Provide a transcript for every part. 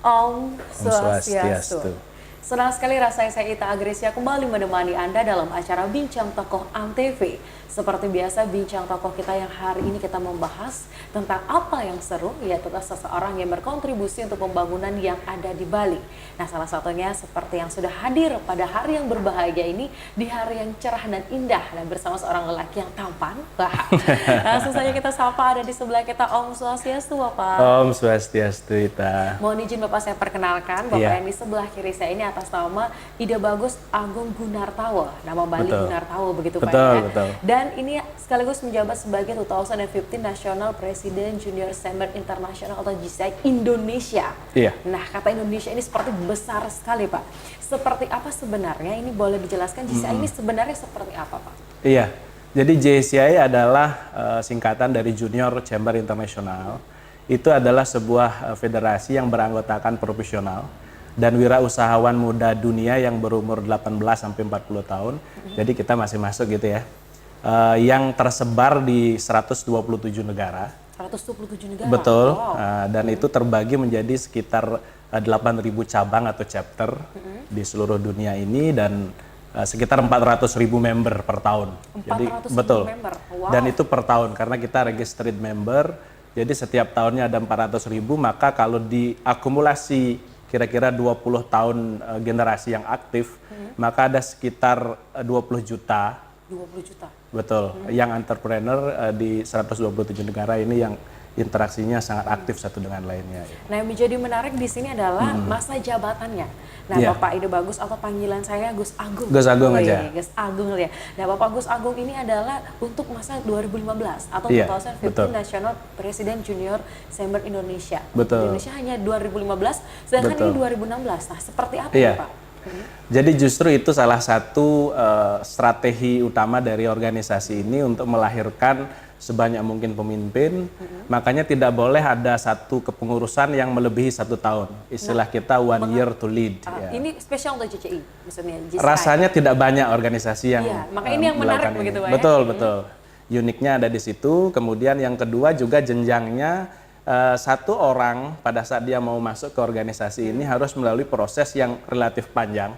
Om Om Swastiastu. Swastiastu. Senang sekali rasanya saya Ita Agresia kembali menemani Anda dalam acara Bincang Tokoh Antv. Seperti biasa, bincang tokoh kita yang hari ini kita membahas tentang apa yang seru, yaitu seseorang yang berkontribusi untuk pembangunan yang ada di Bali. Nah, salah satunya seperti yang sudah hadir pada hari yang berbahagia ini, di hari yang cerah dan indah, dan bersama seorang lelaki yang tampan. Wah, langsung saja kita sapa, ada di sebelah kita Om Swastiastu, Bapak. Om Swastiastu, Ita. Mohon izin Bapak saya perkenalkan, Bapak Iya. yang di sebelah kiri saya ini atas nama Ida Bagus Agung Gunartawa, nama Bali Betul. Gunartawa begitu Pak Betul, ya. betul. Dan ini sekaligus menjabat sebagai 2015 National President Junior Chamber International atau GCI Indonesia. Iya. Nah, kata Indonesia ini seperti besar sekali Pak. Seperti apa sebenarnya? Ini boleh dijelaskan GCI ini sebenarnya seperti apa Pak? Iya. Jadi JCI adalah singkatan dari Junior Chamber International. Itu adalah sebuah federasi yang beranggotakan profesional dan wirausahawan muda dunia yang berumur 18 sampai 40 tahun. Jadi kita masih masuk gitu ya. Yang tersebar di 127 negara. 127 negara? Betul. Wow. Dan itu terbagi menjadi sekitar 8.000 cabang atau chapter di seluruh dunia ini dan sekitar 400.000 member per tahun. 400.000 betul. member. Wow. Dan itu per tahun karena kita registered member. Jadi setiap tahunnya ada 400.000, maka kalau diakumulasi kira-kira 20 tahun generasi yang aktif, maka ada sekitar 20 juta. 20 juta. Betul, yang entrepreneur di 127 negara ini yang interaksinya sangat aktif satu dengan lainnya. Nah, yang menjadi menarik di sini adalah masa jabatannya. Nah, Iya. Bapak Ida Bagus atau panggilan saya Gus Agung. Gus Agung Oh, aja. iya, Gus Agung ya. Nah, Bapak Gus Agung ini adalah untuk masa 2015 atau Iya, 2015 betul. National President Junior Chamber Indonesia. Betul. Indonesia hanya 2015, sedangkan Betul. ini 2016. Nah, seperti apa Iya. ya, Pak? Jadi justru itu salah satu strategi utama dari organisasi ini untuk melahirkan sebanyak mungkin pemimpin. Makanya tidak boleh ada satu kepengurusan yang melebihi 1 tahun. Istilah kita one year to lead. Ya. Ini spesial untuk CCI, maksudnya GCI. Rasanya tidak banyak organisasi yang Iya, maka ini yang menarik melakukan begitu, ini. Pak, ya? Betul, betul. Uniknya ada di situ. Kemudian yang kedua juga jenjangnya, satu orang pada saat dia mau masuk ke organisasi ini harus melalui proses yang relatif panjang.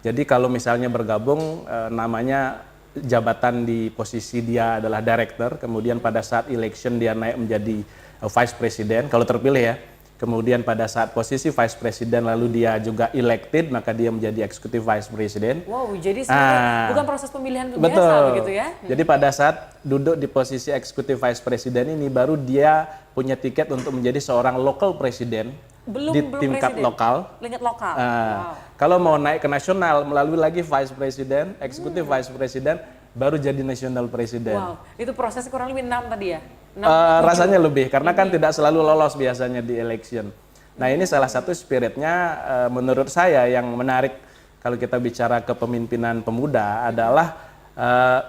Jadi kalau misalnya bergabung, namanya jabatan di posisi dia adalah director, kemudian pada saat election dia naik menjadi vice president kalau terpilih ya. Kemudian pada saat posisi vice president lalu dia juga elected, maka dia menjadi executive vice president. Wow, jadi sebenarnya bukan proses pemilihan biasa Betul. begitu ya? Jadi pada saat duduk di posisi executive vice president ini baru dia punya tiket untuk menjadi seorang local president di tingkat presiden. lokal. Tingkat lokal. Nah, kalau mau naik ke nasional melalui lagi vice president, executive vice president, baru jadi national president. Wow, itu prosesnya kurang lebih 6 tadi ya? 6, Rasanya lebih karena kan tidak selalu lolos biasanya di election. Nah, ini salah satu spiritnya menurut saya yang menarik kalau kita bicara kepemimpinan pemuda adalah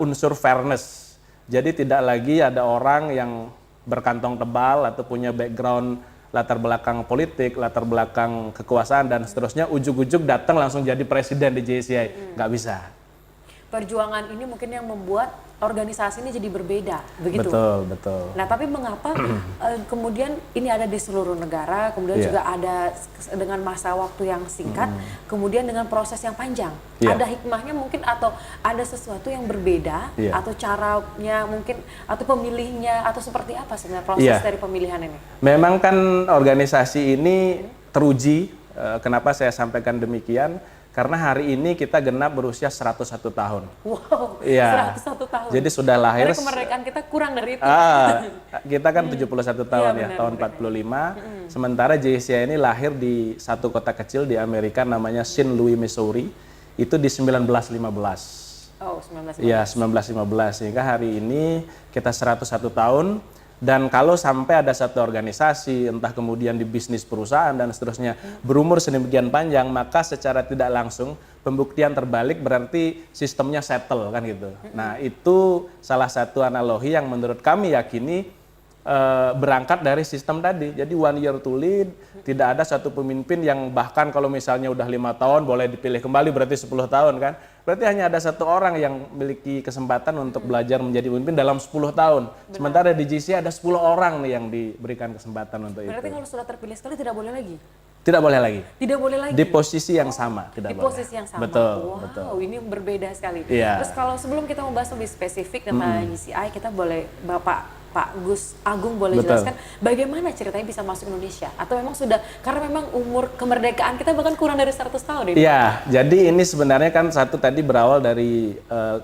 unsur fairness. Jadi tidak lagi ada orang yang berkantong tebal atau punya background latar belakang politik, latar belakang kekuasaan dan seterusnya, ujuk-ujuk datang langsung jadi presiden di JCI. Nggak bisa. Perjuangan ini mungkin yang membuat organisasi ini jadi berbeda, begitu? Betul, betul. Nah, tapi mengapa kemudian ini ada di seluruh negara, kemudian Iya. juga ada dengan masa waktu yang singkat, kemudian dengan proses yang panjang? Iya. Ada hikmahnya mungkin atau ada sesuatu yang berbeda, Iya. atau caranya mungkin, atau pemilihnya, atau seperti apa sebenarnya proses Iya. dari pemilihan ini? Memang kan organisasi ini teruji, kenapa saya sampaikan demikian? Karena hari ini kita genap berusia 101 tahun. Wow, Iya. 101 tahun. Jadi sudah lahir. Karena kemerdekaan kita kurang dari itu. Kita kan 71 tahun Iya, ya, benar, tahun 45. Sementara JCI ini lahir di satu kota kecil di Amerika namanya St. Louis, Missouri. Itu di 1915. Oh, 19. Iya, 1915. Sehingga hari ini kita 101 tahun. Dan kalau sampai ada satu organisasi, entah kemudian di bisnis perusahaan dan seterusnya, berumur sedemikian panjang, maka secara tidak langsung pembuktian terbalik berarti sistemnya settle kan gitu. Nah, itu salah satu analogi yang menurut kami yakini berangkat dari sistem tadi. Jadi one year to lead, tidak ada satu pemimpin yang bahkan kalau misalnya udah 5 tahun boleh dipilih kembali berarti 10 tahun kan. Berarti hanya ada satu orang yang memiliki kesempatan untuk belajar menjadi pemimpin dalam 10 tahun. Sementara di GC ada 10 orang nih yang diberikan kesempatan untuk Berarti itu. kalau sudah terpilih sekali tidak boleh lagi? Tidak boleh lagi. Tidak boleh lagi. Di posisi yang sama, tidak Di boleh. posisi yang sama. Betul, Wow, betul. ini berbeda sekali. Iya. Terus kalau sebelum kita membahas lebih spesifik tentang GCI, kita boleh Pak Gus Agung boleh Betul. jelaskan bagaimana ceritanya bisa masuk Indonesia? Atau memang sudah, karena memang umur kemerdekaan kita bahkan kurang dari 100 tahun ya? Iya, jadi ini sebenarnya kan satu tadi berawal dari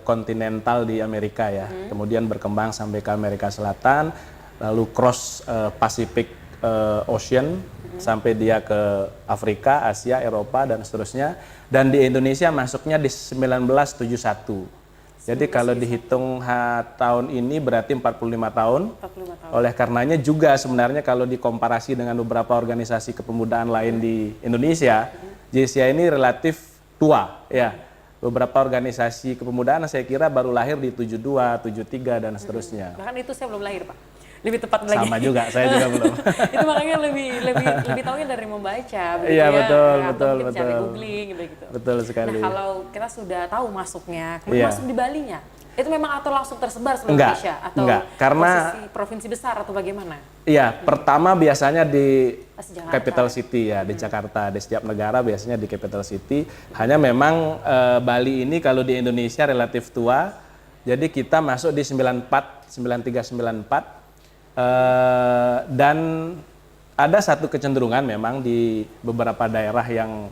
kontinental di Amerika ya, kemudian berkembang sampai ke Amerika Selatan, lalu cross Pacific Ocean, sampai dia ke Afrika, Asia, Eropa, dan seterusnya. Dan di Indonesia masuknya di 1971. Jadi kalau dihitung tahun ini berarti 45 tahun. 45 tahun. Oleh karenanya juga sebenarnya kalau dikomparasi dengan beberapa organisasi kepemudaan lain di Indonesia, JCI ini relatif tua ya. Beberapa organisasi kepemudaan saya kira baru lahir di 72, 73 dan seterusnya. Bahkan itu saya belum lahir, Pak. Lebih tepat lagi. Sama juga, saya juga belum. Itu makanya lebih tahunya dari membaca, begitu Iya, ya. betul, Atau betul, mungkin cari betul. googling gitu. Betul sekali. Nah, kalau kita sudah tahu masuknya, kemudian Iya. masuk di Balinya, itu memang atau langsung tersebar seluruh Enggak, Indonesia atau enggak, karena posisi provinsi besar atau bagaimana? Iya, pertama biasanya di Pasti Jakarta. capital city ya, di Jakarta. Di setiap negara biasanya di capital city. Hanya memang Bali ini kalau di Indonesia relatif tua. Jadi kita masuk di 94, 93, 94. Dan ada satu kecenderungan memang di beberapa daerah yang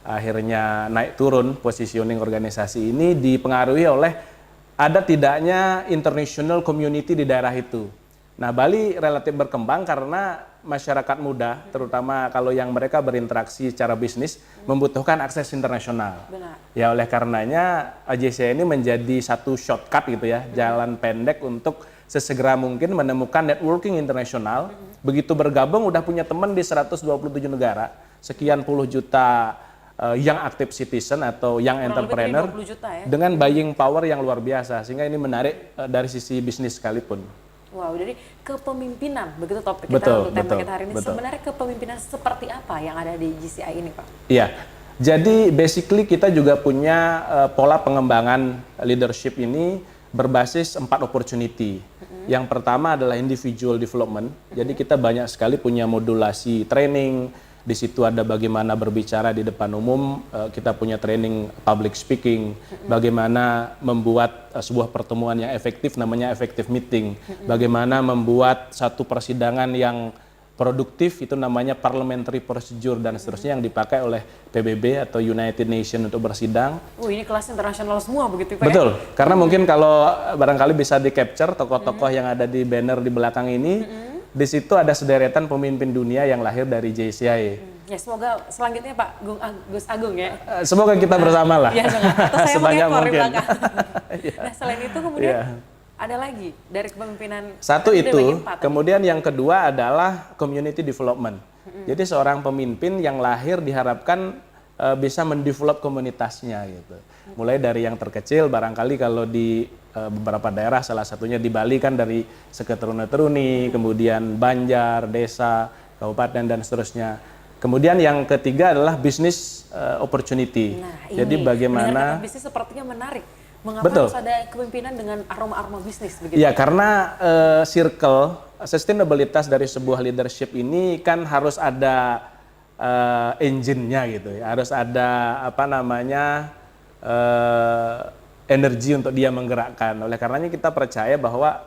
akhirnya naik turun positioning organisasi ini dipengaruhi oleh ada tidaknya international community di daerah itu. Nah, Bali relatif berkembang karena masyarakat muda, terutama kalau yang mereka berinteraksi secara bisnis, membutuhkan akses internasional. Benar. Ya, oleh karenanya AJC ini menjadi satu shortcut gitu ya, jalan pendek untuk sesegera mungkin menemukan networking internasional. Begitu bergabung udah punya teman di 127 negara, sekian puluh juta yang active citizen atau yang Kurang entrepreneur lebih 20 juta ya. dengan buying power yang luar biasa, sehingga ini menarik dari sisi bisnis sekalipun. Wow, jadi kepemimpinan, begitu topik Betul, kita, tema betul, kita hari ini. betul. Sebenarnya kepemimpinan seperti apa yang ada di GCI ini, Pak? Iya, jadi basically kita juga punya pola pengembangan leadership ini berbasis 4 opportunity. Yang pertama adalah individual development. Jadi kita banyak sekali punya modulasi training. Di situ ada bagaimana berbicara di depan umum, kita punya training public speaking, bagaimana membuat sebuah pertemuan yang efektif, namanya effective meeting, bagaimana membuat satu persidangan yang produktif, itu namanya parliamentary procedure dan seterusnya yang dipakai oleh PBB atau United Nations untuk bersidang. Ini kelas internasional semua begitu, Pak? Betul, karena mungkin kalau barangkali bisa di-capture tokoh-tokoh yang ada di banner di belakang ini, di situ ada sederetan pemimpin dunia yang lahir dari JCI. Ya, semoga selanjutnya Pak Gus Agung ya. Semoga kita bersama lah. Ya, atau saya Sebanyak mengekor di mungkin. belakang. Nah, selain itu kemudian Iya. ada lagi dari kepemimpinan. Satu Ada bagi itu, 4, kemudian yang kedua adalah community development. Jadi seorang pemimpin yang lahir diharapkan bisa mendevelop komunitasnya gitu. Mulai dari yang terkecil, barangkali kalau di beberapa daerah, salah satunya di Bali kan dari seketurun-turuni, kemudian Banjar, desa, kabupaten dan seterusnya. Kemudian yang ketiga adalah business opportunity. Nah, Jadi ini bagaimana? mendengar kata bisnis sepertinya menarik. Mengapa Betul. harus ada kepemimpinan dengan aroma-aroma bisnis begitu? Ya, karena circle sustainabilitas dari sebuah leadership ini kan harus ada engine-nya gitu ya. Harus ada apa namanya energi untuk dia menggerakkan. Oleh karenanya kita percaya bahwa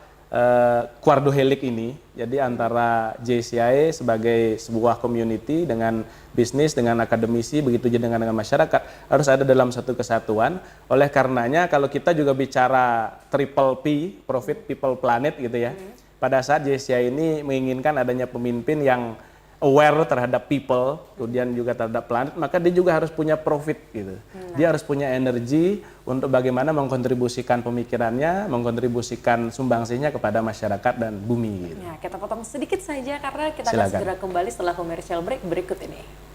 Quardo Helix ini, jadi antara JCI sebagai sebuah community dengan bisnis, dengan akademisi, begitu juga dengan masyarakat, harus ada dalam satu kesatuan. Oleh karenanya kalau kita juga bicara triple P, Profit, People, Planet gitu ya, pada saat JCI ini menginginkan adanya pemimpin yang aware terhadap people, kemudian juga terhadap planet, maka dia juga harus punya profit gitu. Dia harus punya energi untuk bagaimana mengkontribusikan pemikirannya, mengkontribusikan sumbangsihnya kepada masyarakat dan bumi gitu. Ya, kita potong sedikit saja karena kita akan Silakan. segera kembali setelah commercial break berikut ini.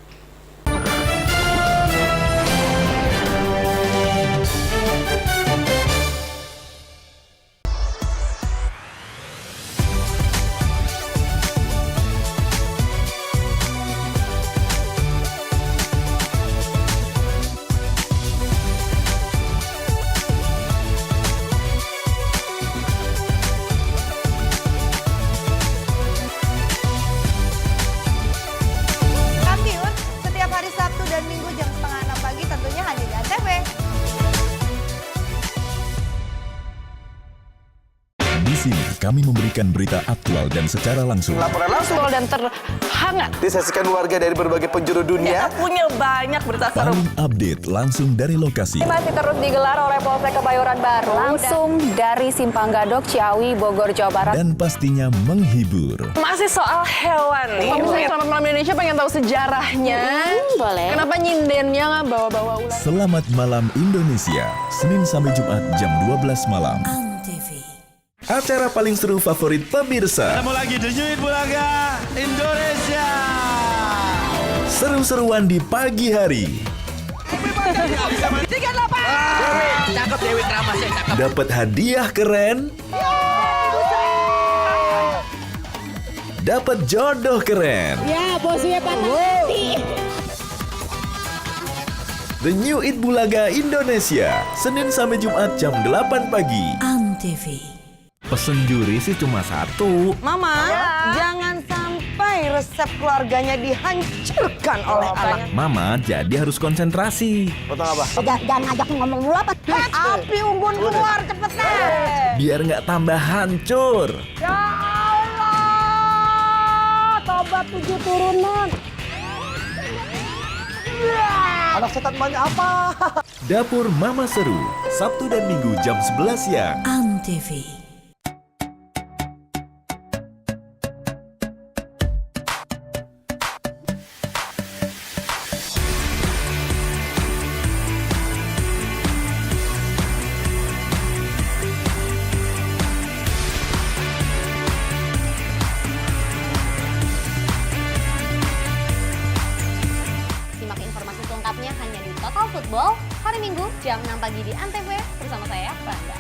Di sini kami memberikan berita aktual dan secara langsung. Laporan langsung dan terhangat. disaksikan warga dari berbagai penjuru dunia. Kita punya banyak berita seru. Paling update langsung dari lokasi. Masih terus digelar oleh Polsek Kebayoran Baru langsung dari Simpang Gadok, Ciawi, Bogor, Jawa Barat. Dan pastinya menghibur. Masih soal hewan nih. Pemirsa Selamat Malam Indonesia pengen tahu sejarahnya. Boleh. Kenapa nyindennya nggak bawa-bawa ular? Selamat Malam Indonesia, Senin sampai Jumat jam 12 malam. Acara paling seru favorit pemirsa. Ketemu lagi The New It Bulaga Indonesia. Seru-seruan di pagi hari. 38. Cakep Dewi Kramasnya, cakep. Dapat hadiah keren. Dapat jodoh keren. Ya, bosnya Pak. The New It Bulaga Indonesia, Senin sampai Jumat jam 8 pagi. Pesen juri sih cuma satu. Mama, jangan sampai resep keluarganya dihancurkan oleh anak. Mama jadi harus konsentrasi. Potong apa? Jangan ngajak ngomong mulu apa. Api unggun keluar cepetan. Biar nggak tambah hancur. Ya Allah, tobat 7 turunan. Anak setan banyak apa? Dapur Mama Seru, Sabtu dan Minggu jam 11 siang. Simak informasi selengkapnya hanya di Total Football hari Minggu jam 6 pagi di Antv bersama saya, Randa.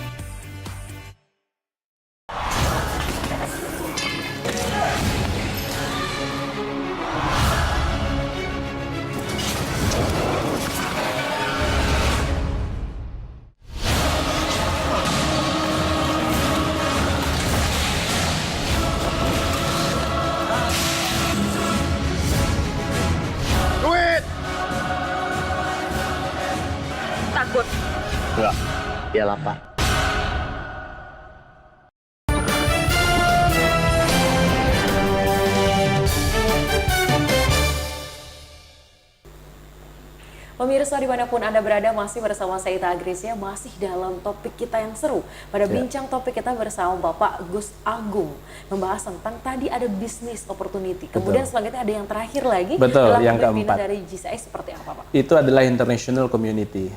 Takut. Enggak. Ya lapar. Pemirsa dimanapun Anda berada, masih bersama saya Ita Agresia, masih dalam topik kita yang seru. Pada bincang topik kita bersama Bapak Gus Agung, membahas tentang tadi ada business opportunity. Kemudian selanjutnya ada yang terakhir lagi, Betul, dalam yang kepemimpinan keempat. dari GCI seperti apa Pak? Itu adalah international community,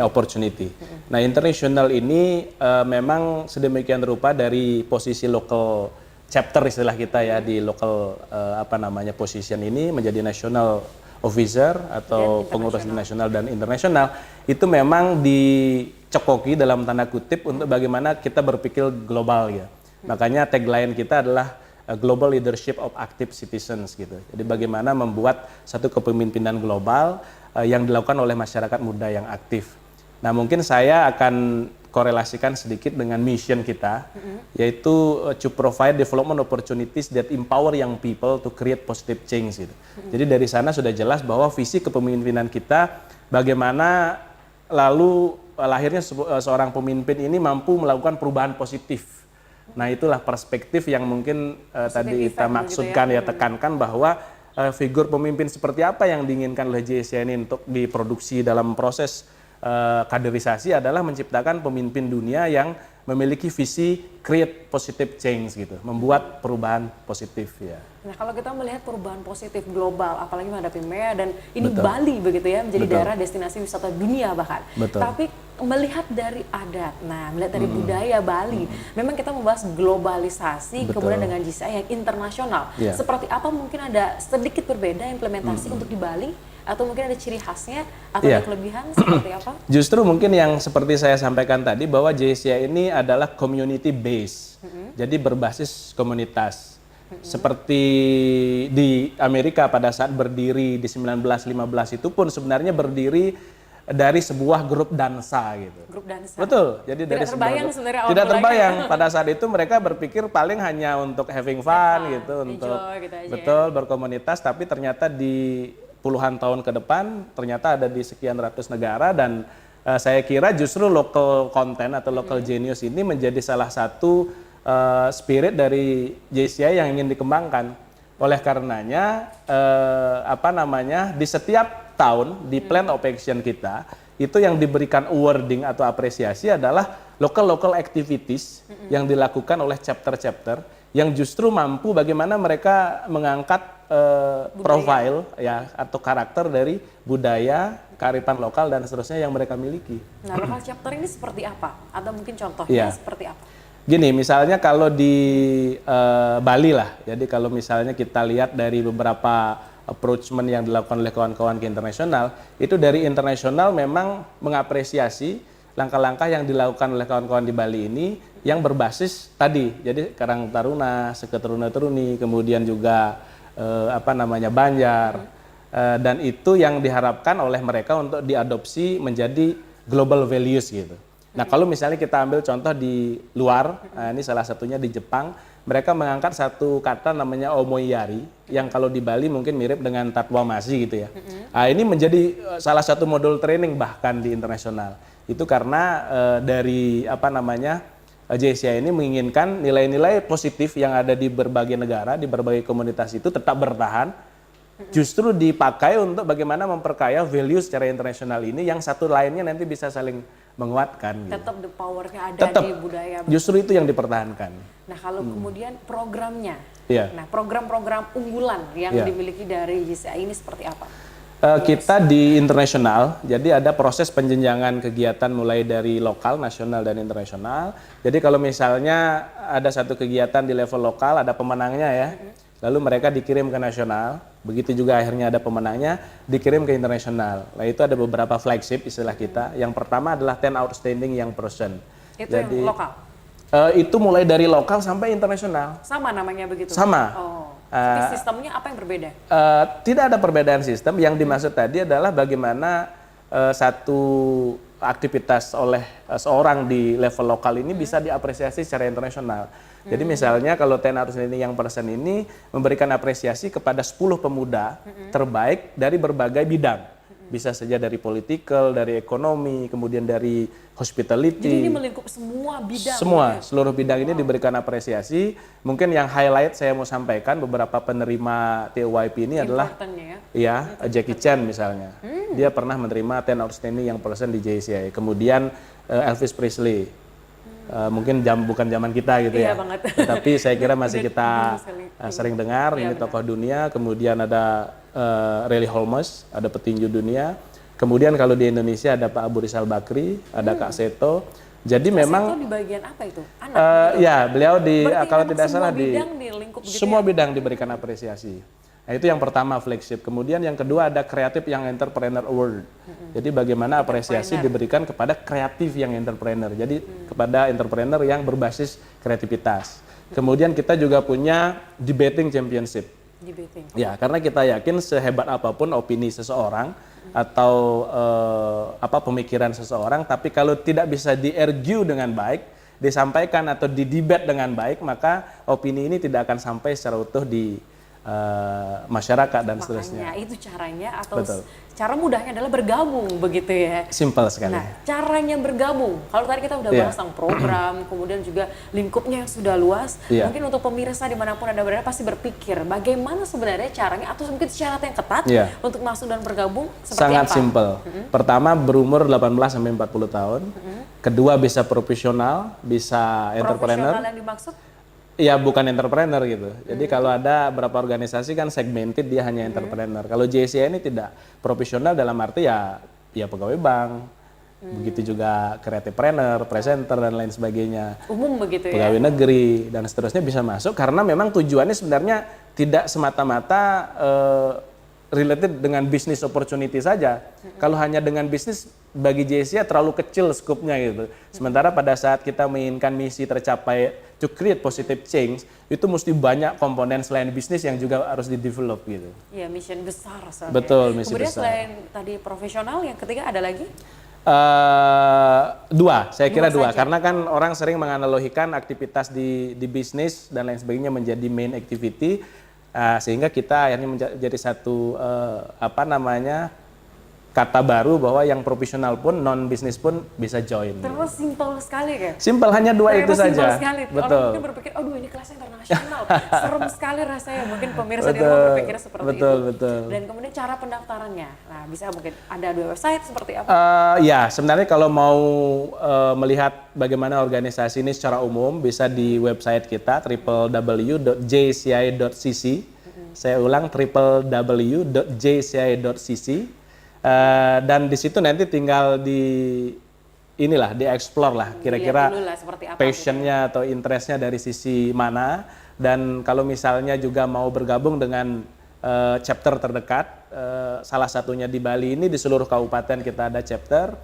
opportunity. Nah, international ini memang sedemikian rupa dari posisi local chapter istilah kita ya di local position ini menjadi national officer atau pengurus nasional dan internasional, itu memang dicekoki dalam tanda kutip untuk bagaimana kita berpikir global ya. Makanya tagline kita adalah Global Leadership of Active Citizens gitu. Jadi bagaimana membuat satu kepemimpinan global yang dilakukan oleh masyarakat muda yang aktif. Nah, mungkin saya akan korelasikan sedikit dengan mission kita, yaitu to provide development opportunities that empower young people to create positive change gitu. Jadi dari sana sudah jelas bahwa visi kepemimpinan kita bagaimana lalu lahirnya seorang pemimpin ini mampu melakukan perubahan positif. Nah, itulah perspektif yang mungkin tadi kita maksudkan ya, tekankan bahwa figur pemimpin seperti apa yang diinginkan oleh JSC ini untuk diproduksi dalam proses kaderisasi adalah menciptakan pemimpin dunia yang memiliki visi create positive change gitu, membuat perubahan positif ya. Nah, kalau kita melihat perubahan positif global, apalagi menghadapi MEA dan ini Betul. Bali begitu ya, menjadi Betul. daerah destinasi wisata dunia bahkan. Betul. Tapi melihat dari adat, melihat dari budaya Bali, memang kita membahas globalisasi, Betul. kemudian dengan GCI yang internasional. Iya. Seperti apa mungkin ada sedikit berbeda implementasi untuk di Bali? Atau mungkin ada ciri khasnya atau Iya. ada kelebihan seperti apa? Justru mungkin yang seperti saya sampaikan tadi bahwa JSCI ini adalah community base, jadi berbasis komunitas. Seperti di Amerika pada saat berdiri di 1915 itu pun sebenarnya berdiri dari sebuah grup dansa gitu. Grup dansa. Betul. Jadi Tidak dari terbayang sebuah- sebenarnya tidak awal terbayang. mulanya. Pada saat itu mereka berpikir paling hanya untuk having fun gitu, untuk gitu aja ya. betul berkomunitas, tapi ternyata di puluhan tahun ke depan ternyata ada di sekian ratus negara dan saya kira justru local content atau local genius ini menjadi salah satu spirit dari JCI yang ingin dikembangkan. Oleh karenanya di setiap tahun di plan of action kita itu yang diberikan awarding atau apresiasi adalah local activities yang dilakukan oleh chapter-chapter yang justru mampu bagaimana mereka mengangkat profile ya atau karakter dari budaya, kearifan lokal dan seterusnya yang mereka miliki. Nah, local chapter ini seperti apa? Atau mungkin contohnya seperti apa? Gini, misalnya kalau di Bali lah, jadi kalau misalnya kita lihat dari beberapa approachment yang dilakukan oleh kawan-kawan ke internasional, itu dari internasional memang mengapresiasi langkah-langkah yang dilakukan oleh kawan-kawan di Bali ini yang berbasis tadi, jadi Karang Taruna, Seke Taruna-Turuni, kemudian juga Banjar, dan itu yang diharapkan oleh mereka untuk diadopsi menjadi global values gitu. Nah kalau misalnya kita ambil contoh di luar, ini salah satunya di Jepang, mereka mengangkat satu kata namanya omoiyari, yang kalau di Bali mungkin mirip dengan tatwamasi gitu ya. Nah, ini menjadi salah satu modul training bahkan di internasional. Itu karena dari JCI ini menginginkan nilai-nilai positif yang ada di berbagai negara, di berbagai komunitas itu tetap bertahan, justru dipakai untuk bagaimana memperkaya value secara internasional ini yang satu lainnya nanti bisa saling menguatkan. Tetap the power-nya ada Tetap, di budaya. justru itu yang dipertahankan. Nah kalau kemudian programnya, Iya. nah program-program unggulan yang dimiliki dari JCI ini seperti apa? Kita di internasional, jadi ada proses penjenjangan kegiatan mulai dari lokal, nasional, dan internasional. Jadi kalau misalnya ada satu kegiatan di level lokal, ada pemenangnya ya, lalu mereka dikirim ke nasional, begitu juga akhirnya ada pemenangnya, dikirim ke internasional. Nah itu ada beberapa flagship istilah kita. Yang pertama adalah 10 Outstanding Young Person. Itu yang lokal? Itu mulai dari lokal sampai internasional. Sama namanya begitu? Sama. Oh. Tapi sistemnya apa yang berbeda? Tidak ada perbedaan sistem. Yang dimaksud tadi adalah bagaimana satu aktivitas oleh seorang di level lokal ini bisa diapresiasi secara internasional. Jadi misalnya kalau 10 Outstanding Young Person ini memberikan apresiasi kepada 10 pemuda terbaik dari berbagai bidang. Bisa saja dari political, dari ekonomi, kemudian dari hospitality. Jadi ini melingkup semua bidang. Semua, seluruh bidang ini diberikan apresiasi. Mungkin yang highlight saya mau sampaikan beberapa penerima TOYP ini adalah Jackie Chan misalnya. Dia pernah menerima 10 Outstanding Young Person di JCI. Kemudian Elvis Presley. Mungkin bukan zaman kita gitu ya. Banget. Tapi saya kira masih kita sering dengar. Ini tokoh dunia. Kemudian ada Relly Holmes, ada petinju dunia. Kemudian kalau di Indonesia ada Pak Abu Rizal Bakri, ada Kak Seto. Jadi memang Seto di bagian apa itu? Anak. Ya, beliau kalau tidak salah semua bidang diberikan apresiasi. Nah, itu yang pertama flagship. Kemudian yang kedua ada Creative Young Entrepreneur Award. Jadi bagaimana apresiasi diberikan kepada kreatif yang entrepreneur. Jadi kepada entrepreneur yang berbasis kreativitas. Kemudian kita juga punya Debating Championship. Ya, karena kita yakin sehebat apapun opini seseorang atau pemikiran seseorang, tapi kalau tidak bisa di-argue dengan baik, disampaikan atau didebat dengan baik, maka opini ini tidak akan sampai secara utuh di masyarakat dan seterusnya. Itu caranya atau cara mudahnya adalah bergabung begitu ya. Simpel sekali. Nah, caranya bergabung. Kalau tadi kita udah bahas tentang program, kemudian juga lingkupnya yang sudah luas. Mungkin untuk pemirsa dimanapun Anda berada pasti berpikir bagaimana sebenarnya caranya atau mungkin syarat yang ketat untuk masuk dan bergabung seperti Sangat apa? simpel. Pertama berumur 18 sampai 40 tahun. Kedua bisa profesional, bisa entrepreneur. Profesional yang dimaksud? Ya bukan entrepreneur gitu. Jadi kalau ada beberapa organisasi kan segmented dia hanya entrepreneur. Kalau JCI ini tidak profesional dalam arti ya pegawai bank, begitu juga creativepreneur, presenter dan lain sebagainya. Umum begitu ya. Pegawai negeri dan seterusnya bisa masuk karena memang tujuannya sebenarnya tidak semata-mata related dengan bisnis opportunity saja. Kalau hanya dengan bisnis bagi JCI terlalu kecil skupnya gitu. Sementara pada saat kita menginginkan misi tercapai to create positive change, itu mesti banyak komponen selain bisnis yang juga harus di-develop gitu. Iya, mission besar soalnya. Betul, misi kemudian besar. Selain tadi profesional, yang ketiga ada lagi? Saya kira dua. Saja. Karena kan orang sering menganalogikan aktivitas di bisnis dan lain sebagainya menjadi main activity, sehingga kita akhirnya menjadi satu kata baru bahwa yang profesional pun, non bisnis pun bisa join. Terus simpel sekali kan? Simpel, hanya dua itu Simpel saja. sekali. Betul. Orang mungkin berpikir, aduh ini kelasnya internasional. Serem sekali rasanya. Mungkin pemirsa di rumah Betul, berpikir seperti betul, itu. betul. Dan kemudian cara pendaftarannya. Nah, bisa mungkin ada dua website seperti apa? Ya, sebenarnya kalau mau melihat bagaimana organisasi ini secara umum, bisa di website kita www.jci.cc. Saya ulang, www.jci.cc. Dan di situ nanti tinggal di explore lah kira-kira passionnya atau interestnya dari sisi mana. Dan kalau misalnya juga mau bergabung dengan chapter terdekat, salah satunya di Bali ini, di seluruh kabupaten kita ada chapter.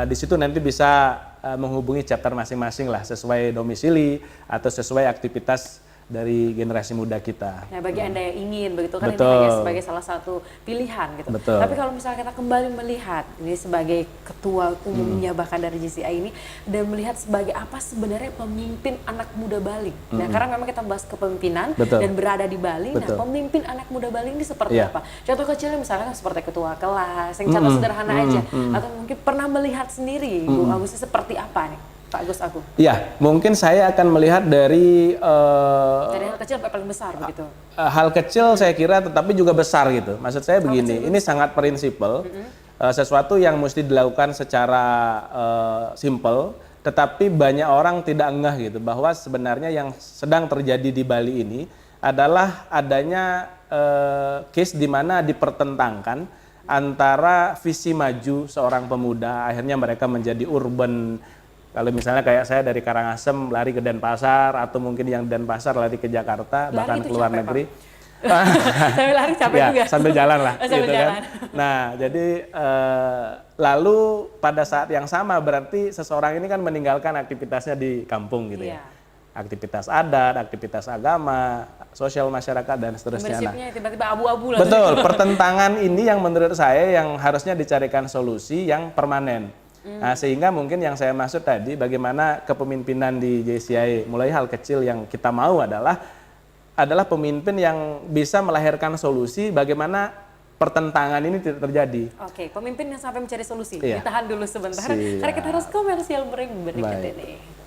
Di situ nanti bisa menghubungi chapter masing-masing lah, sesuai domisili atau sesuai aktivitas dari generasi muda kita. Nah, bagi Anda yang ingin, begitu kan, Betul. ini hanya sebagai salah satu pilihan gitu. Betul. Tapi kalau misalnya kita kembali melihat, ini sebagai ketua umumnya bahkan dari JCI ini, dan melihat sebagai apa sebenarnya pemimpin anak muda Bali. Nah, karena memang kita bahas kepemimpinan Betul. dan berada di Bali, Betul. nah pemimpin anak muda Bali ini seperti apa? Contoh kecilnya misalnya seperti ketua kelas, yang contoh sederhana aja. Atau mungkin pernah melihat sendiri, Bu Agus, seperti apa nih? Pak Gus Agung. Ya, mungkin saya akan melihat dari hal kecil sampai paling besar begitu. Hal kecil saya kira tetapi juga besar gitu. Maksud saya begini, ini sangat prinsipal, sesuatu yang mesti dilakukan secara simple, tetapi banyak orang tidak ngeh gitu bahwa sebenarnya yang sedang terjadi di Bali ini adalah adanya case di mana dipertentangkan antara visi maju seorang pemuda, akhirnya mereka menjadi urban. Kalau misalnya kayak saya dari Karangasem lari ke Denpasar, atau mungkin yang Denpasar lari ke Jakarta, Lari bahkan itu ke luar capek, negeri. Sambil lari capek Ya, juga. sambil jalan lah, Sambil gitu jalan. kan. Nah, jadi lalu pada saat yang sama berarti seseorang ini kan meninggalkan aktivitasnya di kampung gitu ya. Iya. Aktivitas adat, aktivitas agama, sosial masyarakat dan seterusnya. Nah, Membershipnya tiba-tiba abu-abu lah. betul, pertentangan ini yang menurut saya yang harusnya dicarikan solusi yang permanen. Nah, sehingga mungkin yang saya maksud tadi, bagaimana kepemimpinan di JCI, mulai hal kecil yang kita mau adalah pemimpin yang bisa melahirkan solusi bagaimana pertentangan ini tidak terjadi. Oke, pemimpin yang sampai mencari solusi. Iya. Ditahan dulu sebentar, Siap. karena kita harus komersial break berikut Baik. ini.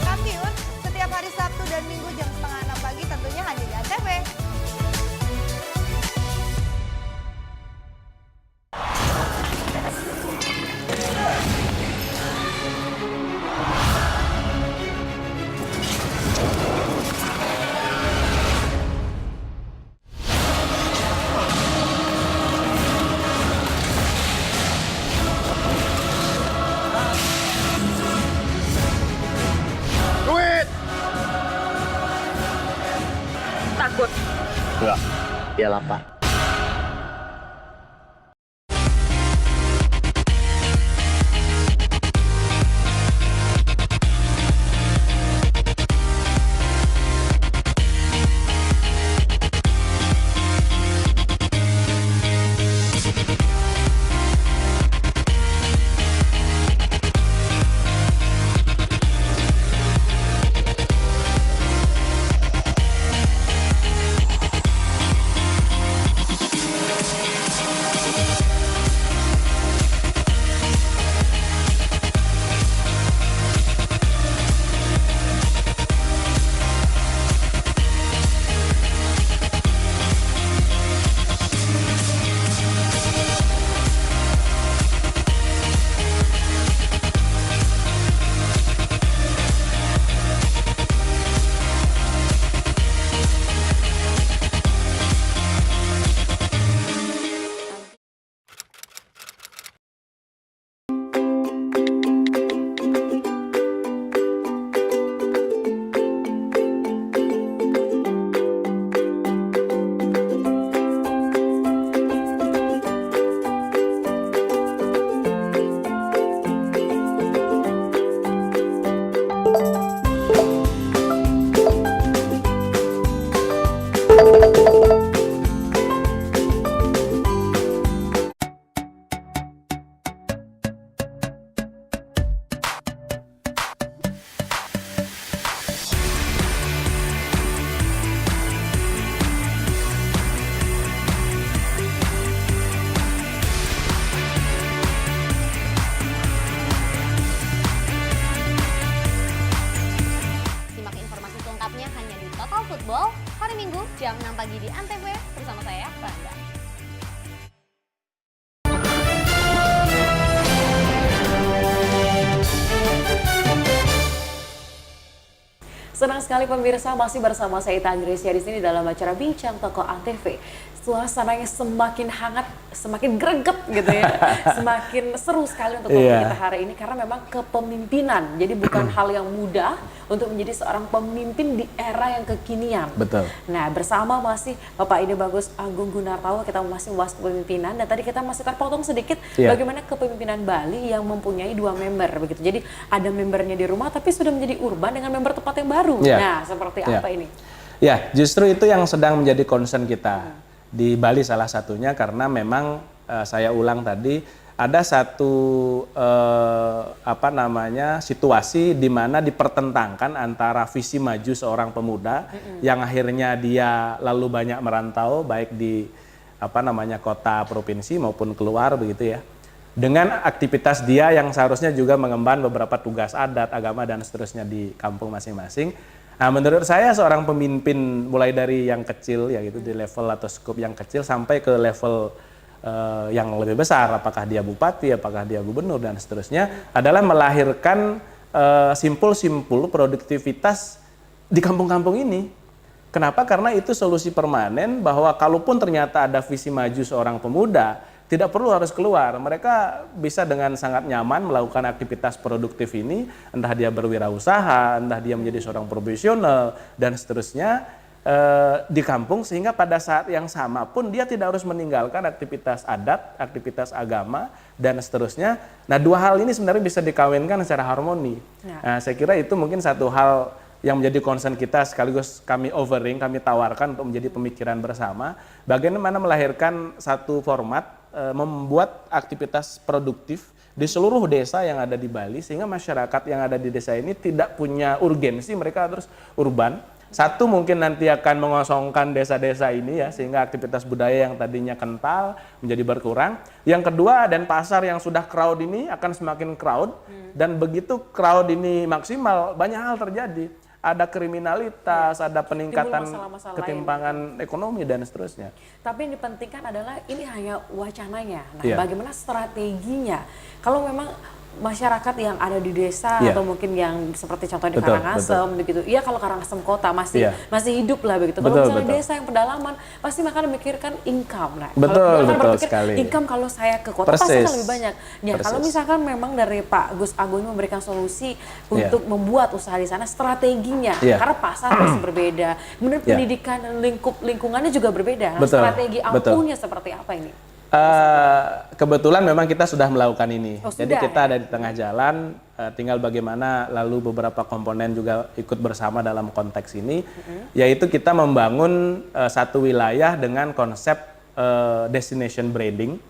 Kampiun setiap hari Sabtu dan Minggu jam 5:30 pagi tentunya hanya di ANTV. Duit! Takut. Enggak, dia lapar. Football hari Minggu jam 6 pagi di Antv bersama saya, Randa. Senang sekali pemirsa masih bersama saya Ita Anggrisia di sini dalam acara Bincang Tokoh Antv. Suasananya semakin hangat, semakin greget gitu ya. Semakin seru sekali untuk topik kita hari ini karena memang kepemimpinan. Jadi bukan hal yang mudah untuk menjadi seorang pemimpin di era yang kekinian. Betul. Nah, bersama masih Bapak Ide Bagus Agung Gunartawa, kita masih membahas kepemimpinan dan tadi kita masih terpotong sedikit bagaimana kepemimpinan Bali yang mempunyai 2 member begitu. Jadi ada membernya di rumah tapi sudah menjadi urban dengan member tempat yang baru. Nah, seperti apa ini? Ya, justru itu yang sedang menjadi concern kita di Bali salah satunya karena memang saya ulang tadi ada satu situasi di mana dipertentangkan antara visi maju seorang pemuda yang akhirnya dia lalu banyak merantau baik di kota provinsi maupun keluar begitu ya. Dengan aktivitas dia yang seharusnya juga mengemban beberapa tugas adat, agama dan seterusnya di kampung masing-masing. Nah, menurut saya seorang pemimpin mulai dari yang kecil ya gitu di level atau skup yang kecil sampai ke level yang lebih besar, apakah dia bupati, apakah dia gubernur dan seterusnya adalah melahirkan simpul-simpul produktivitas di kampung-kampung ini. Kenapa? Karena itu solusi permanen bahwa kalaupun ternyata ada visi maju seorang pemuda, tidak perlu harus keluar. Mereka bisa dengan sangat nyaman melakukan aktivitas produktif ini, entah dia berwirausaha, entah dia menjadi seorang profesional, dan seterusnya di kampung, sehingga pada saat yang sama pun dia tidak harus meninggalkan aktivitas adat, aktivitas agama, dan seterusnya. Nah, 2 hal ini sebenarnya bisa dikawinkan secara harmoni. Nah, saya kira itu mungkin satu hal yang menjadi concern kita sekaligus kami offering, kami tawarkan untuk menjadi pemikiran bersama, bagaimana melahirkan satu format membuat aktivitas produktif di seluruh desa yang ada di Bali sehingga masyarakat yang ada di desa ini tidak punya urgensi mereka terus urban. Satu, mungkin nanti akan mengosongkan desa-desa ini ya sehingga aktivitas budaya yang tadinya kental menjadi berkurang. Yang kedua, dan pasar yang sudah crowd ini akan semakin crowd dan begitu crowd ini maksimal banyak hal terjadi. Ada kriminalitas, ada peningkatan ketimpangan ekonomi dan seterusnya. Tapi yang dipentingkan adalah ini hanya wacananya. Nah, bagaimana strateginya? Kalau memang masyarakat yang ada di desa atau mungkin yang seperti contohnya di Karangasem begitu. Iya, kalau Karangasem kota masih hidup lah begitu. Kalau misalnya desa yang pedalaman pasti akan memikirkan income. Nah, betul berpikir sekali. Income kalau saya ke kota pasti akan lebih banyak. Ya, kalau misalkan memang dari Pak Gus Agung memberikan solusi untuk membuat usaha di sana, strateginya karena pasar pasti berbeda. Kemudian pendidikan dan lingkungannya juga berbeda. Nah, strategi ampuhnya seperti apa ini? Kebetulan memang kita sudah melakukan ini. Jadi kita ada di tengah jalan, tinggal bagaimana lalu beberapa komponen juga ikut bersama dalam konteks ini, yaitu kita membangun satu wilayah dengan konsep destination branding.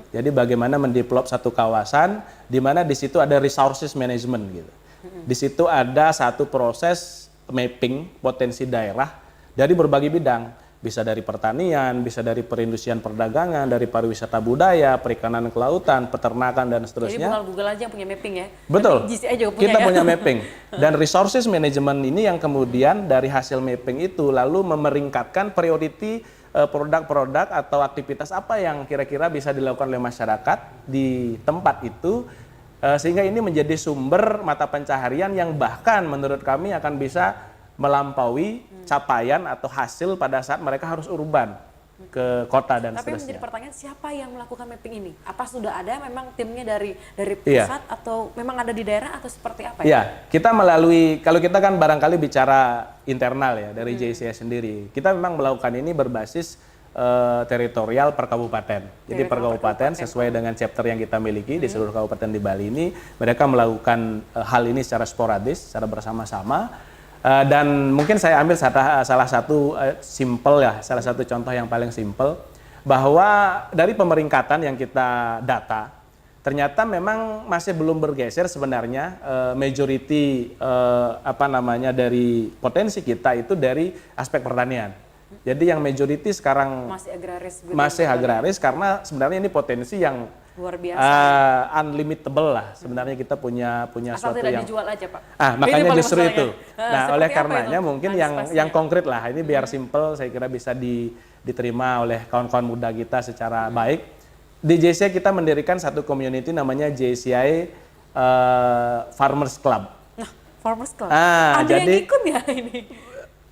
Jadi bagaimana mendevelop satu kawasan di mana di situ ada resources management gitu. Di situ ada satu proses mapping potensi daerah dari berbagai bidang. Bisa dari pertanian, bisa dari perindustrian perdagangan, dari pariwisata budaya, perikanan kelautan, peternakan, dan seterusnya. Jadi bukan Google aja yang punya mapping ya? Betul, GCI juga punya kita punya mapping. Dan resources management ini yang kemudian dari hasil mapping itu lalu memeringkatkan priority produk-produk atau aktivitas apa yang kira-kira bisa dilakukan oleh masyarakat di tempat itu, sehingga ini menjadi sumber mata pencaharian yang bahkan menurut kami akan bisa melampaui capaian atau hasil pada saat mereka harus urban ke kota dan seterusnya. Tapi menjadi pertanyaan, siapa yang melakukan mapping ini? Apa sudah ada memang timnya dari pusat atau memang ada di daerah atau seperti apa? Iya, kita melalui, kalau kita kan barangkali bicara internal ya dari JCI sendiri, kita memang melakukan ini berbasis teritorial per kabupaten. Jadi per kabupaten sesuai dengan chapter yang kita miliki di seluruh kabupaten di Bali ini, mereka melakukan hal ini secara sporadis, secara bersama-sama. Dan mungkin saya ambil salah satu salah satu contoh yang paling simpel, bahwa dari pemeringkatan yang kita data, ternyata memang masih belum bergeser sebenarnya majority dari potensi kita itu dari aspek pertanian. Jadi yang majority sekarang masih agraris karena sebenarnya ini potensi yang Luar biasa. Unlimitable lah. Sebenarnya kita punya Asal suatu tidak yang dijual aja, Pak. makanya Ini paling justru masalahnya. itu. Nah, Seperti oleh apa karenanya itu mungkin antisipasinya? yang konkret lah. Ini biar simple, saya kira bisa diterima oleh kawan-kawan muda kita secara baik. Di JCI kita mendirikan satu community namanya JCI Farmers Club. Nah, Farmers Club. Ah, Ada jadi- yang ikut ya ini?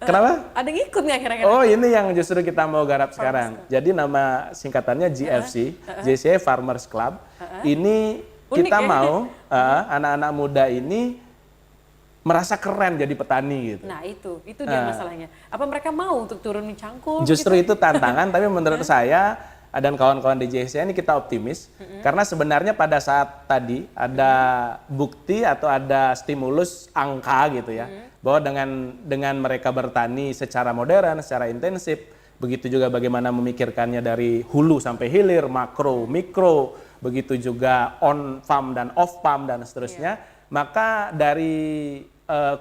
Kenapa? Ada yang ikut nggak kira-kira? Oh, ini yang justru kita mau garap sekarang. Jadi nama singkatannya GFC, JCI Farmers Club. Ini Unik kita ya? mau anak-anak muda ini merasa keren jadi petani gitu. Nah itu dia masalahnya. Apa mereka mau untuk turun mencangkul? Justru gitu? itu tantangan, tapi menurut saya dan kawan-kawan di JCI ini kita optimis. Karena sebenarnya pada saat tadi ada bukti atau ada stimulus angka gitu ya. Bahwa dengan mereka bertani secara modern, secara intensif, begitu juga bagaimana memikirkannya dari hulu sampai hilir, makro, mikro, begitu juga on farm dan off farm dan seterusnya. Maka dari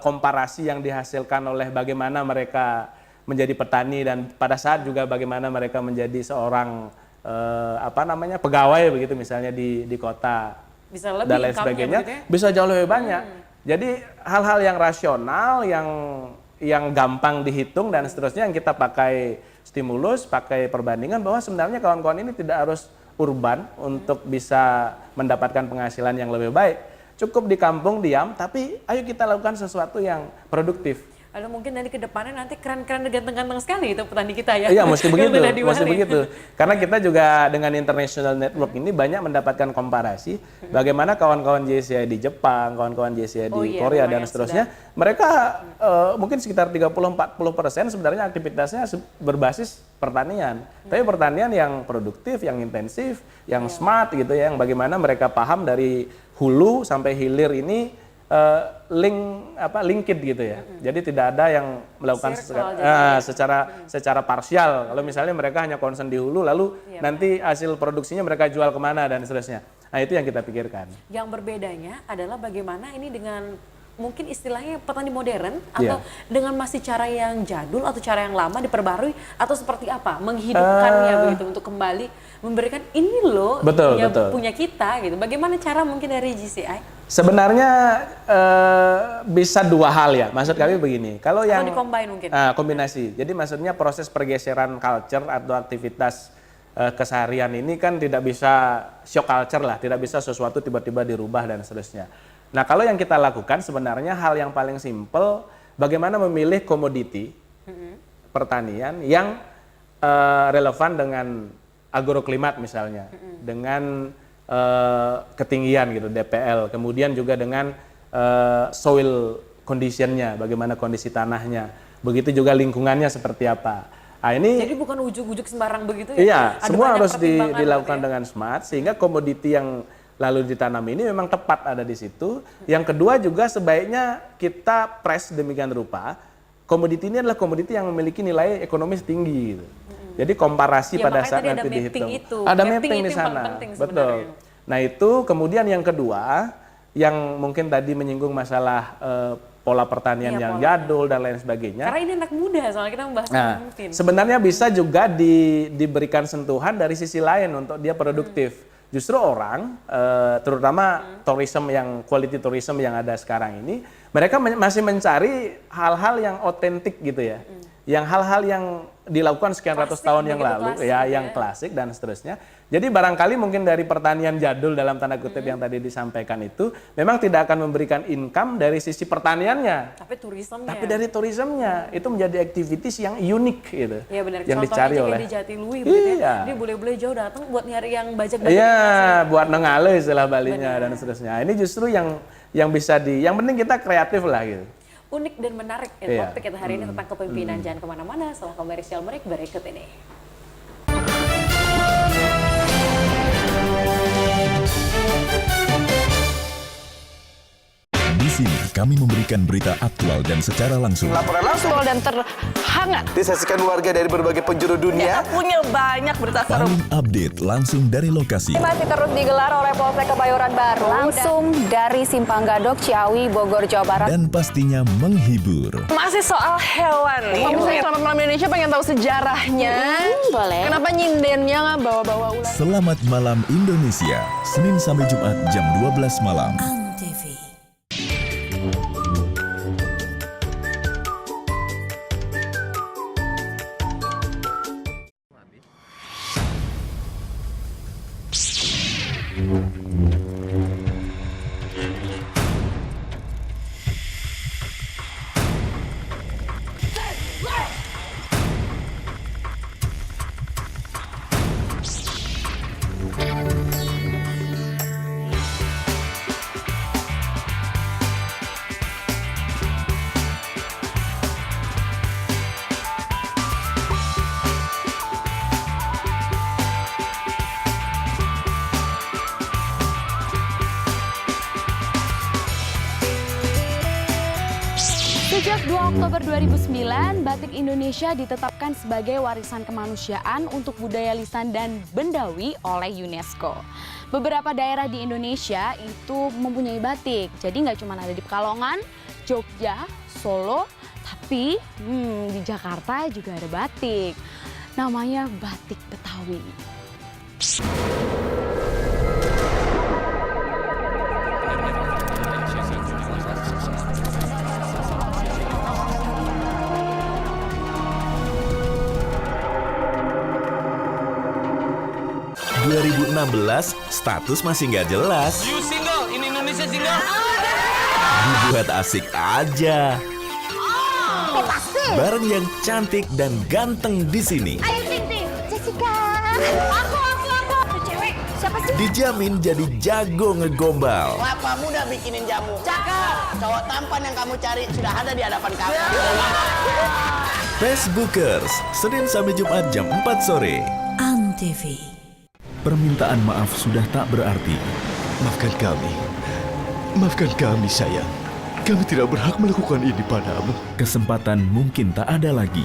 komparasi yang dihasilkan oleh bagaimana mereka menjadi petani dan pada saat juga bagaimana mereka menjadi seorang pegawai begitu misalnya di kota Bisa lebih dan lain income-nya sebagainya, begitu ya? bisa jauh lebih banyak. Jadi hal-hal yang rasional, yang gampang dihitung dan seterusnya yang kita pakai stimulus, pakai perbandingan bahwa sebenarnya kawan-kawan ini tidak harus urban untuk bisa mendapatkan penghasilan yang lebih baik. Cukup di kampung diam, tapi ayo kita lakukan sesuatu yang produktif. Ada mungkin nanti ke depannya nanti keren-keren dan ganteng-ganteng sekali itu petani kita ya. Iya, mesti begitu, Yang udah mesti diwarin. begitu. Karena kita juga dengan international network ini banyak mendapatkan komparasi bagaimana kawan-kawan JCI di Jepang, kawan-kawan JCI di Korea dan lumayan seterusnya, mereka mungkin sekitar 30-40% sebenarnya aktivitasnya berbasis pertanian. Tapi pertanian yang produktif, yang intensif, yang smart gitu ya, yang bagaimana mereka paham dari hulu sampai hilir ini linked gitu ya. Jadi tidak ada yang melakukan secara parsial. Kalau misalnya mereka hanya concern di hulu, lalu nanti hasil produksinya mereka jual kemana dan seterusnya. Nah itu yang kita pikirkan. Yang berbedanya adalah bagaimana ini dengan mungkin istilahnya petani modern atau dengan masih cara yang jadul atau cara yang lama diperbarui atau seperti apa menghidupkannya begitu untuk kembali memberikan ini loh Betul. punya kita gitu. Bagaimana cara mungkin dari GCI? Sebenarnya bisa dua hal ya. Maksud kami begini. Kalau yang di-combine mungkin. Kombinasi. Jadi maksudnya proses pergeseran culture atau aktivitas keseharian ini kan tidak bisa shock culture lah, tidak bisa sesuatu tiba-tiba dirubah dan seterusnya. Nah, kalau yang kita lakukan sebenarnya hal yang paling simpel, bagaimana memilih komoditi pertanian yang relevan dengan agroklimat misalnya, dengan ketinggian gitu DPL, kemudian juga dengan soil conditionnya, bagaimana kondisi tanahnya, begitu juga lingkungannya seperti apa. Nah, ini Jadi bukan ujuk-ujuk sembarang begitu ya? iya, Ada semua banyak harus pertimbangan dilakukan gitu ya? dengan smart sehingga komoditi yang lalu ditanam ini memang tepat ada di situ. Yang kedua juga sebaiknya kita press demikian rupa komoditi ini adalah komoditi yang memiliki nilai ekonomis tinggi gitu. Jadi komparasi Ya, pada makanya saat tadi ada nanti mapping dihitung. itu. Ada Mapping mapping itu di yang paling sana. penting Betul. sebenarnya. Nah, itu kemudian yang kedua yang mungkin tadi menyinggung masalah pola pertanian Iya, yang pola. jadul dan lain sebagainya. Karena ini anak muda soalnya kita membahas Nah, pemimpin. sebenarnya bisa juga diberikan sentuhan dari sisi lain untuk dia produktif. Justru orang, terutama tourism yang quality tourism yang ada sekarang ini, mereka masih mencari hal-hal yang otentik gitu ya, yang hal-hal yang dilakukan sekian ratus Klasik, tahun yang begitu lalu, klasik ya, ya. yang klasik dan seterusnya. Jadi barangkali mungkin dari pertanian jadul dalam tanda kutip yang tadi disampaikan itu, memang tidak akan memberikan income dari sisi pertaniannya. Tapi turismenya. Tapi dari turismenya itu menjadi activities yang unik gitu. Ya benar. Yang Contohnya dicari kayak oleh di Jatilui begitu ya. Iya. Dia boleh-boleh jauh datang buat nyari yang bajak-bajak. Iya, buat nengale istilah Balinya dan seterusnya. Ini justru yang bisa yang penting kita kreatif lah gitu. Unik dan menarik ya, Iya. topik kita hari ini tentang kepemimpinan. Jangan kemana-mana setelah komersial break berikut ini. Di sini kami memberikan berita aktual dan secara langsung. Laporan langsung dan terhangat. Disaksikan warga dari berbagai penjuru dunia. Kita punya banyak berita seru. Paling update langsung dari lokasi. Masih terus digelar oleh Polsek Kebayoran Baru. Langsung dari Simpang Gadok, Ciawi, Bogor, Jawa Barat. Dan pastinya menghibur. Masih soal hewan nih. Kalau misalnya Selamat Malam Indonesia pengen tahu sejarahnya. Boleh. Kenapa nyindennya nggak bawa-bawa ular? Selamat Malam Indonesia, Senin sampai Jumat jam 12 malam. Antv. Sejak 2 Oktober 2009, batik Indonesia ditetapkan sebagai warisan kemanusiaan untuk budaya lisan dan bendawi oleh UNESCO. Beberapa daerah di Indonesia itu mempunyai batik, jadi nggak cuma ada di Pekalongan, Jogja, Solo, tapi di Jakarta juga ada batik. Namanya batik Betawi. Status masih nggak jelas. You single, in Indonesia single. Dibuat asik aja. Bareng yang cantik dan ganteng di sini. Ayo Ting Ting, Jessica. Aku. Cewek, siapa sih? Dijamin jadi jago ngegombal. Kelapa muda bikinin jamu. Cakep. Cowok tampan yang kamu cari sudah ada di hadapan kamu. Facebookers, Senin sampai Jumat jam 4 sore. Antv. Permintaan maaf sudah tak berarti. Maafkan kami. Maafkan kami, sayang. Kami tidak berhak melakukan ini padamu. Kesempatan mungkin tak ada lagi.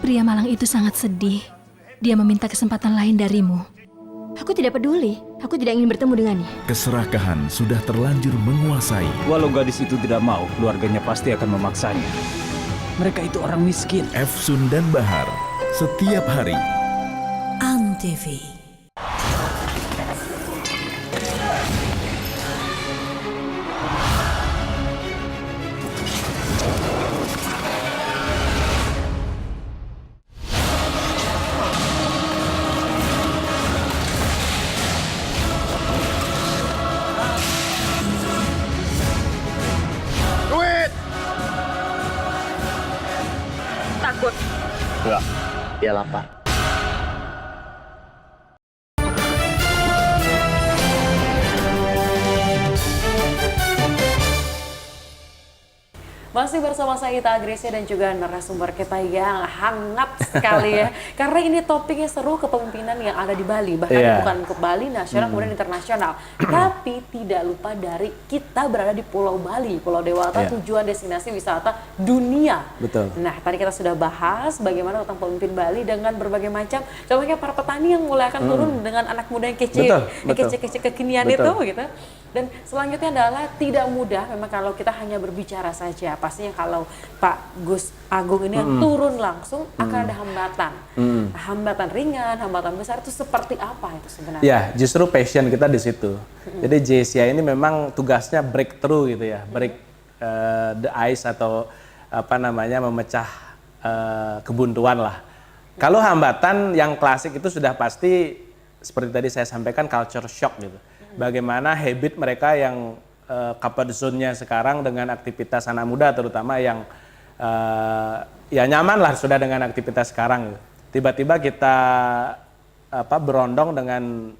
Pria malang itu sangat sedih. Dia meminta kesempatan lain darimu. Aku tidak peduli. Aku tidak ingin bertemu dengannya. Keserakahan sudah terlanjur menguasai. Walau gadis itu tidak mau, keluarganya pasti akan memaksanya. Mereka itu orang miskin. Efsun dan Bahar, setiap hari. Antv. Takut. Enggak, dia lapar. Masih bersama saya Ita Agresia dan juga narasumber kita yang hangat sekali ya. Karena ini topiknya seru kepemimpinan yang ada di Bali. Bahkan bukan ke Bali nasional kemudian internasional. Tapi tidak lupa dari kita berada di Pulau Bali. Pulau Dewata tujuan destinasi wisata dunia. Betul. Nah tadi kita sudah bahas bagaimana tentang pemimpin Bali dengan berbagai macam. Contohnya para petani yang mulai akan turun dengan anak muda yang kece. Kece-kece kekinian itu gitu. Dan selanjutnya adalah tidak mudah memang kalau kita hanya berbicara saja. Pastinya kalau Pak Gus Agung ini yang turun langsung akan ada hambatan. Hambatan ringan, hambatan besar itu seperti apa itu sebenarnya? Ya, justru passion kita di situ. Jadi JSIA ini memang tugasnya breakthrough gitu ya, break the ice atau apa namanya memecah kebuntuan lah. Kalau hambatan yang klasik itu sudah pasti seperti tadi saya sampaikan culture shock gitu. Bagaimana habit mereka yang comfort zone-nya sekarang dengan aktivitas anak muda terutama yang ya nyaman lah sudah dengan aktivitas sekarang. Tiba-tiba kita berondong dengan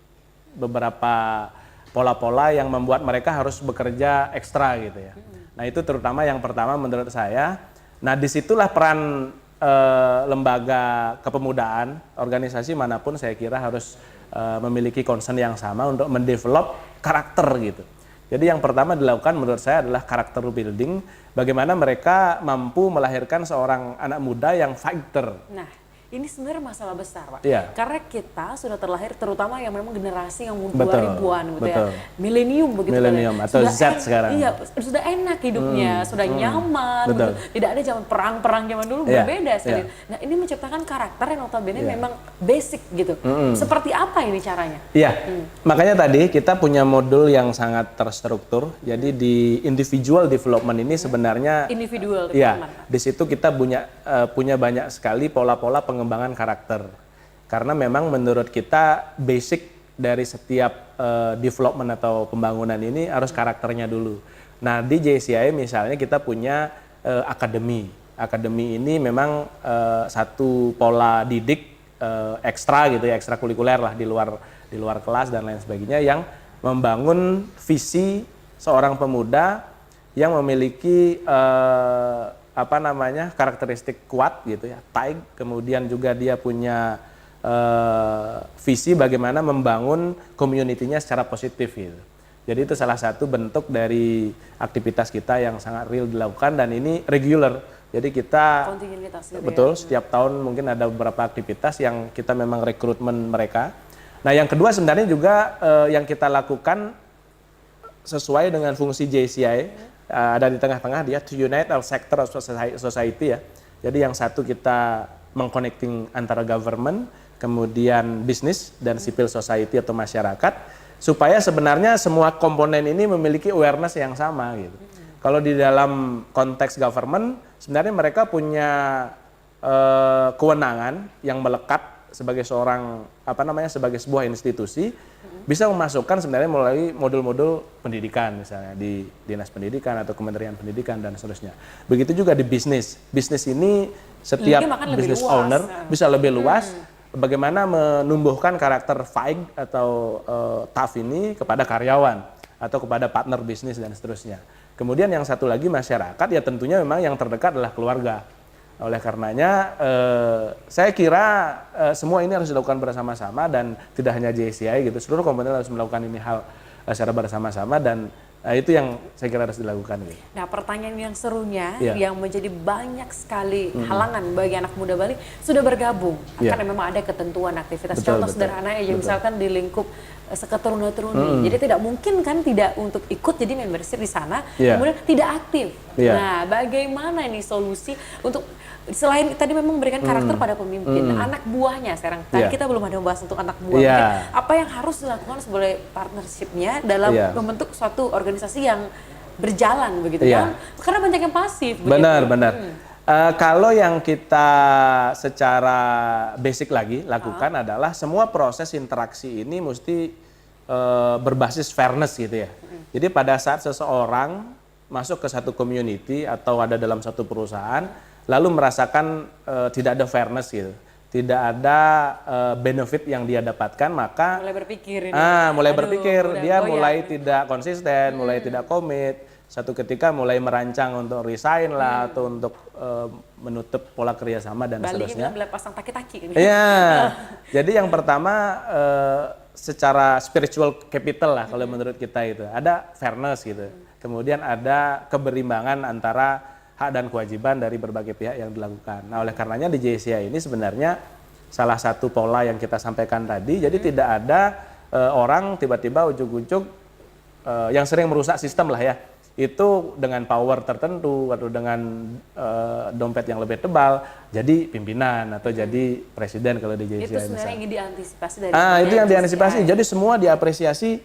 beberapa pola-pola yang membuat mereka harus bekerja ekstra gitu ya. Nah itu terutama yang pertama menurut saya. Nah disitulah peran lembaga kepemudaan, organisasi manapun saya kira harus memiliki concern yang sama untuk mendevelop karakter gitu. Jadi yang pertama dilakukan menurut saya adalah karakter building, bagaimana mereka mampu melahirkan seorang anak muda yang fighter. Nah, ini sebenarnya masalah besar, Pak. Iya. Karena kita sudah terlahir, terutama yang memang generasi yang Betul, 2000-an gitu betul. ya. Milenium begitu Milenium kan. atau Z sekarang. Iya, sudah enak hidupnya, sudah nyaman. Betul. Begitu. Tidak ada zaman perang-perang zaman dulu, Iya, berbeda sekali. iya. Nah, ini menciptakan karakter yang notabene Iya. memang basic gitu. Seperti apa ini caranya? Iya, makanya tadi kita punya modul yang sangat terstruktur. Jadi di individual development ini sebenarnya Individual ya, development. di situ kita punya banyak sekali pola-pola pengembangan karakter. Karena memang menurut kita basic dari setiap development atau pembangunan ini harus karakternya dulu. Nah, di JCI misalnya kita punya akademi. Akademi ini memang satu pola didik ekstra gitu ya, ekstrakurikuler lah di luar kelas dan lain sebagainya yang membangun visi seorang pemuda yang memiliki karakteristik kuat gitu ya, taik, kemudian juga dia punya visi bagaimana membangun community-nya secara positif gitu. Jadi itu salah satu bentuk dari aktivitas kita yang sangat real dilakukan dan ini regular. Jadi kita Kontinuitas gitu betul ya. setiap tahun mungkin ada beberapa aktivitas yang kita memang rekrutmen mereka. Nah, yang kedua sebenarnya juga yang kita lakukan sesuai dengan fungsi JCI ada di tengah-tengah dia to unite all sector of society ya. Jadi yang satu kita mengconnecting antara government, kemudian bisnis dan civil society atau masyarakat supaya sebenarnya semua komponen ini memiliki awareness yang sama gitu. Kalau di dalam konteks government sebenarnya mereka punya kewenangan yang melekat sebagai seorang sebagai sebuah institusi bisa memasukkan sebenarnya melalui modul-modul pendidikan misalnya di Dinas Pendidikan atau Kementerian Pendidikan dan seterusnya. Begitu juga di bisnis. Bisnis ini setiap business owner bisa lebih luas bagaimana menumbuhkan karakter fight atau tough ini kepada karyawan atau kepada partner bisnis dan seterusnya. Kemudian yang satu lagi masyarakat ya tentunya memang yang terdekat adalah keluarga. Oleh karenanya saya kira semua ini harus dilakukan bersama-sama dan tidak hanya JCI gitu, seluruh komponen harus melakukan ini hal secara bersama-sama dan itu yang saya kira harus dilakukan gitu. Nah, pertanyaan yang serunya Iya. yang menjadi banyak sekali halangan bagi anak muda Bali sudah bergabung. Iya. Karena memang ada ketentuan aktivitas. Betul, Contoh betul. sederhana aja Betul. misalkan di lingkup seketurun-turuni. Jadi tidak mungkin kan tidak untuk ikut jadi membership di sana, Iya. kemudian tidak aktif. Iya. Nah, bagaimana ini solusi untuk selain tadi memang memberikan karakter pada pemimpin, anak buahnya sekarang. Tadi Iya. kita belum ada membahas untuk anak buah. Iya. Mungkin apa yang harus dilakukan sebagai partnershipnya dalam Iya. membentuk suatu organisasi yang berjalan begitu Iya. kan? Karena banyak yang pasif. Benar, begitu. benar. Kalau yang kita secara basic lagi lakukan adalah semua proses interaksi ini mesti berbasis fairness gitu ya. Jadi pada saat seseorang masuk ke satu community atau ada dalam satu perusahaan, lalu merasakan tidak ada fairness gitu, tidak ada benefit yang dia dapatkan, maka Mulai berpikir ini. mulai Aduh, berpikir udah dia goyang. mulai tidak konsisten, mulai tidak komit. Satu ketika mulai merancang untuk resign lah atau untuk menutup pola kerjasama dan Bali seterusnya. ini pasang taki-taki. Iya. Jadi yang pertama secara spiritual capital lah kalau menurut kita itu ada fairness gitu. Kemudian ada keberimbangan antara hak dan kewajiban dari berbagai pihak yang dilakukan. Nah, oleh karenanya di JCI ini sebenarnya salah satu pola yang kita sampaikan tadi. Jadi tidak ada orang tiba-tiba ujuk-ujuk yang sering merusak sistem lah ya. Itu dengan power tertentu atau dengan dompet yang lebih tebal jadi pimpinan atau jadi presiden kalau di JCI Itu sebenarnya misalnya. ingin diantisipasi dari Itu yang JCI. diantisipasi. Jadi semua diapresiasi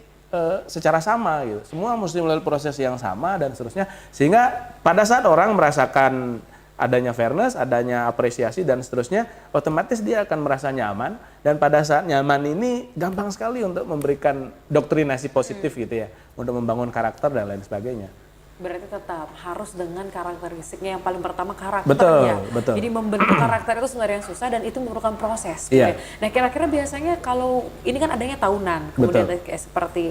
secara sama gitu. Semua mesti melalui proses yang sama dan seterusnya. Sehingga pada saat orang merasakan adanya fairness, adanya apresiasi dan seterusnya, otomatis dia akan merasa nyaman dan pada saat nyaman ini gampang sekali untuk memberikan doktrinasi positif gitu ya, untuk membangun karakter dan lain sebagainya. Berarti tetap harus dengan karakteristiknya yang paling pertama karakternya. Betul. Jadi membentuk karakter itu sebenarnya yang susah dan itu memerlukan proses. Iya. Nah, kira-kira biasanya kalau ini kan adanya tahunan, kemudian ada kayak seperti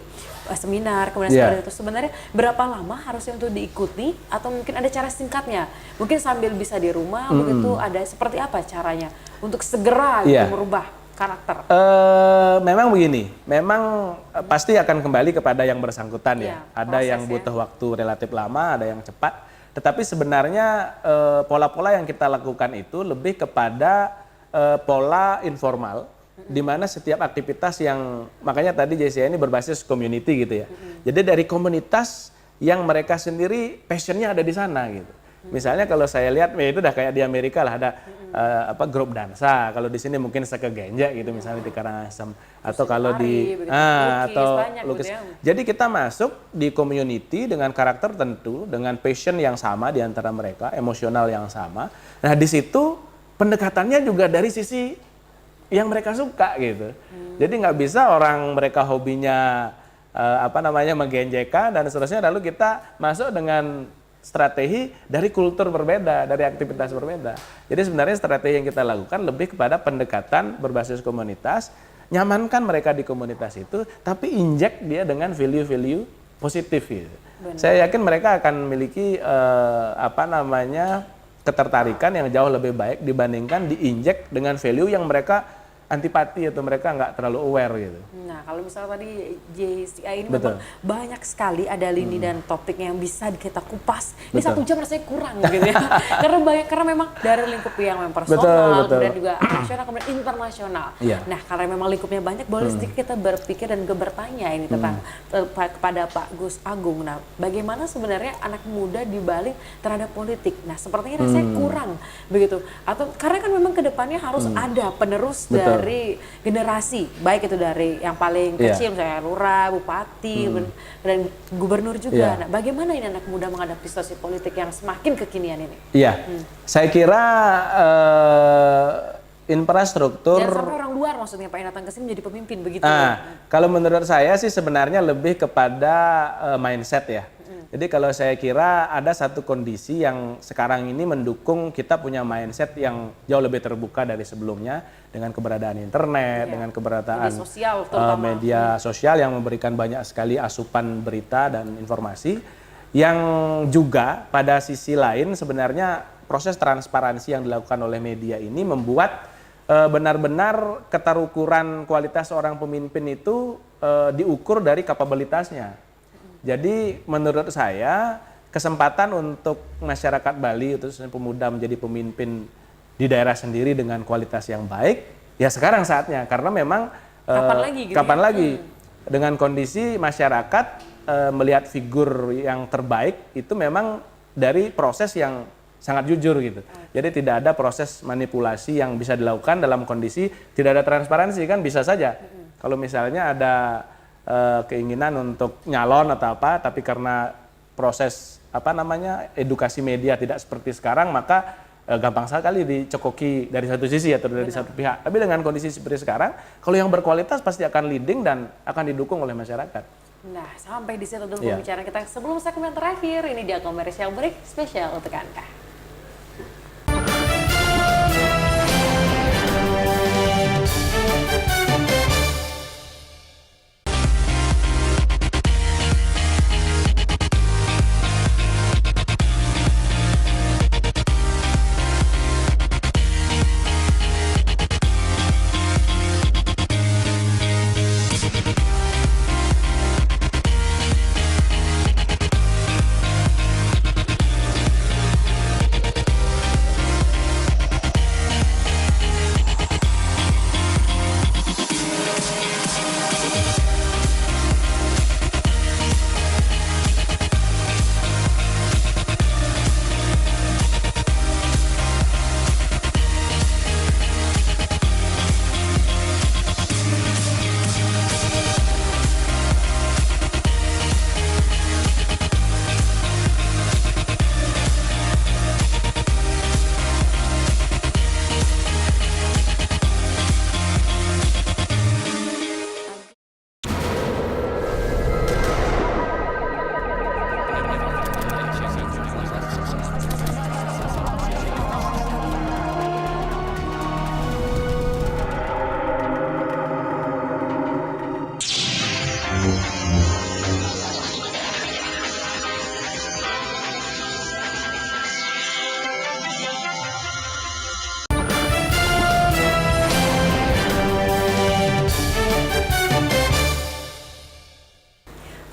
seminar, kemudian seperti itu. Sebenarnya berapa lama harusnya untuk diikuti atau mungkin ada cara singkatnya? Mungkin sambil bisa di rumah begitu ada seperti apa caranya untuk segera gitu merubah? karakter? Memang begini, memang pasti akan kembali kepada yang bersangkutan ya. Ada yang butuh waktu relatif lama, ada yang cepat. Tetapi sebenarnya pola-pola yang kita lakukan itu lebih kepada pola informal, di mana setiap aktivitas yang, makanya tadi JCI ini berbasis community gitu ya. Jadi dari komunitas yang mereka sendiri passionnya ada di sana gitu. Misalnya kalau saya lihat, ya itu udah kayak di Amerika lah, ada grup dansa. Kalau di sini mungkin sekegenja gitu, misalnya di Karangasem. Atau kalau di lukis. Jadi kita masuk di community dengan karakter tertentu, dengan passion yang sama di antara mereka, emosional yang sama. Nah di situ pendekatannya juga dari sisi yang mereka suka gitu. Jadi nggak bisa orang mereka hobinya menggenjeka dan seterusnya, lalu kita masuk dengan strategi dari kultur berbeda, dari aktivitas berbeda. Jadi sebenarnya strategi yang kita lakukan lebih kepada pendekatan berbasis komunitas, nyamankan mereka di komunitas itu, tapi injek dia dengan value-value positif gitu. Saya yakin mereka akan memiliki ketertarikan yang jauh lebih baik dibandingkan diinjek dengan value yang mereka antipati atau mereka nggak terlalu aware gitu. Nah kalau misalnya tadi JCI ini memang banyak sekali ada lini dan topik yang bisa kita kupas. Di 1 jam rasanya kurang gitu ya. karena memang dari lingkup yang personal, kemudian juga nasional, kemudian internasional. Nah karena memang lingkupnya banyak, boleh sedikit kita berpikir dan bertanya ini tentang kepada Pak Gus Agung. Nah bagaimana sebenarnya anak muda dibalik terhadap politik? Nah sepertinya rasanya kurang begitu. Atau karena kan memang kedepannya harus ada penerus dari generasi, baik itu dari yang paling kecil, misalnya lurah, bupati, dan gubernur juga. Nah, bagaimana ini anak muda menghadapi situasi politik yang semakin kekinian ini? Iya, saya kira infrastruktur. Dan sampai orang luar maksudnya Pak yang datang ke sini menjadi pemimpin begitu. Kalau menurut saya sih sebenarnya lebih kepada mindset ya. Jadi kalau saya kira ada satu kondisi yang sekarang ini mendukung kita punya mindset yang jauh lebih terbuka dari sebelumnya, dengan keberadaan internet, dengan keberadaan media sosial yang memberikan banyak sekali asupan berita dan informasi, yang juga pada sisi lain sebenarnya proses transparansi yang dilakukan oleh media ini membuat benar-benar keterukuran kualitas seorang pemimpin itu diukur dari kapabilitasnya. Jadi menurut saya kesempatan untuk masyarakat Bali, khususnya pemuda, menjadi pemimpin di daerah sendiri dengan kualitas yang baik, ya sekarang saatnya. Karena memang kapan lagi dengan kondisi masyarakat melihat figur yang terbaik itu memang dari proses yang sangat jujur gitu. Jadi tidak ada proses manipulasi yang bisa dilakukan dalam kondisi tidak ada transparansi, kan bisa saja. Kalau misalnya ada keinginan untuk nyalon atau apa, tapi karena proses edukasi media tidak seperti sekarang, maka gampang sekali dicekoki dari satu sisi atau dari satu pihak. Tapi dengan kondisi seperti sekarang, kalau yang berkualitas pasti akan leading dan akan didukung oleh masyarakat. Nah, sampai di situ dulu pembicaraan kita. Sebelum segmen terakhir, ini dia komersial break spesial untuk Anda.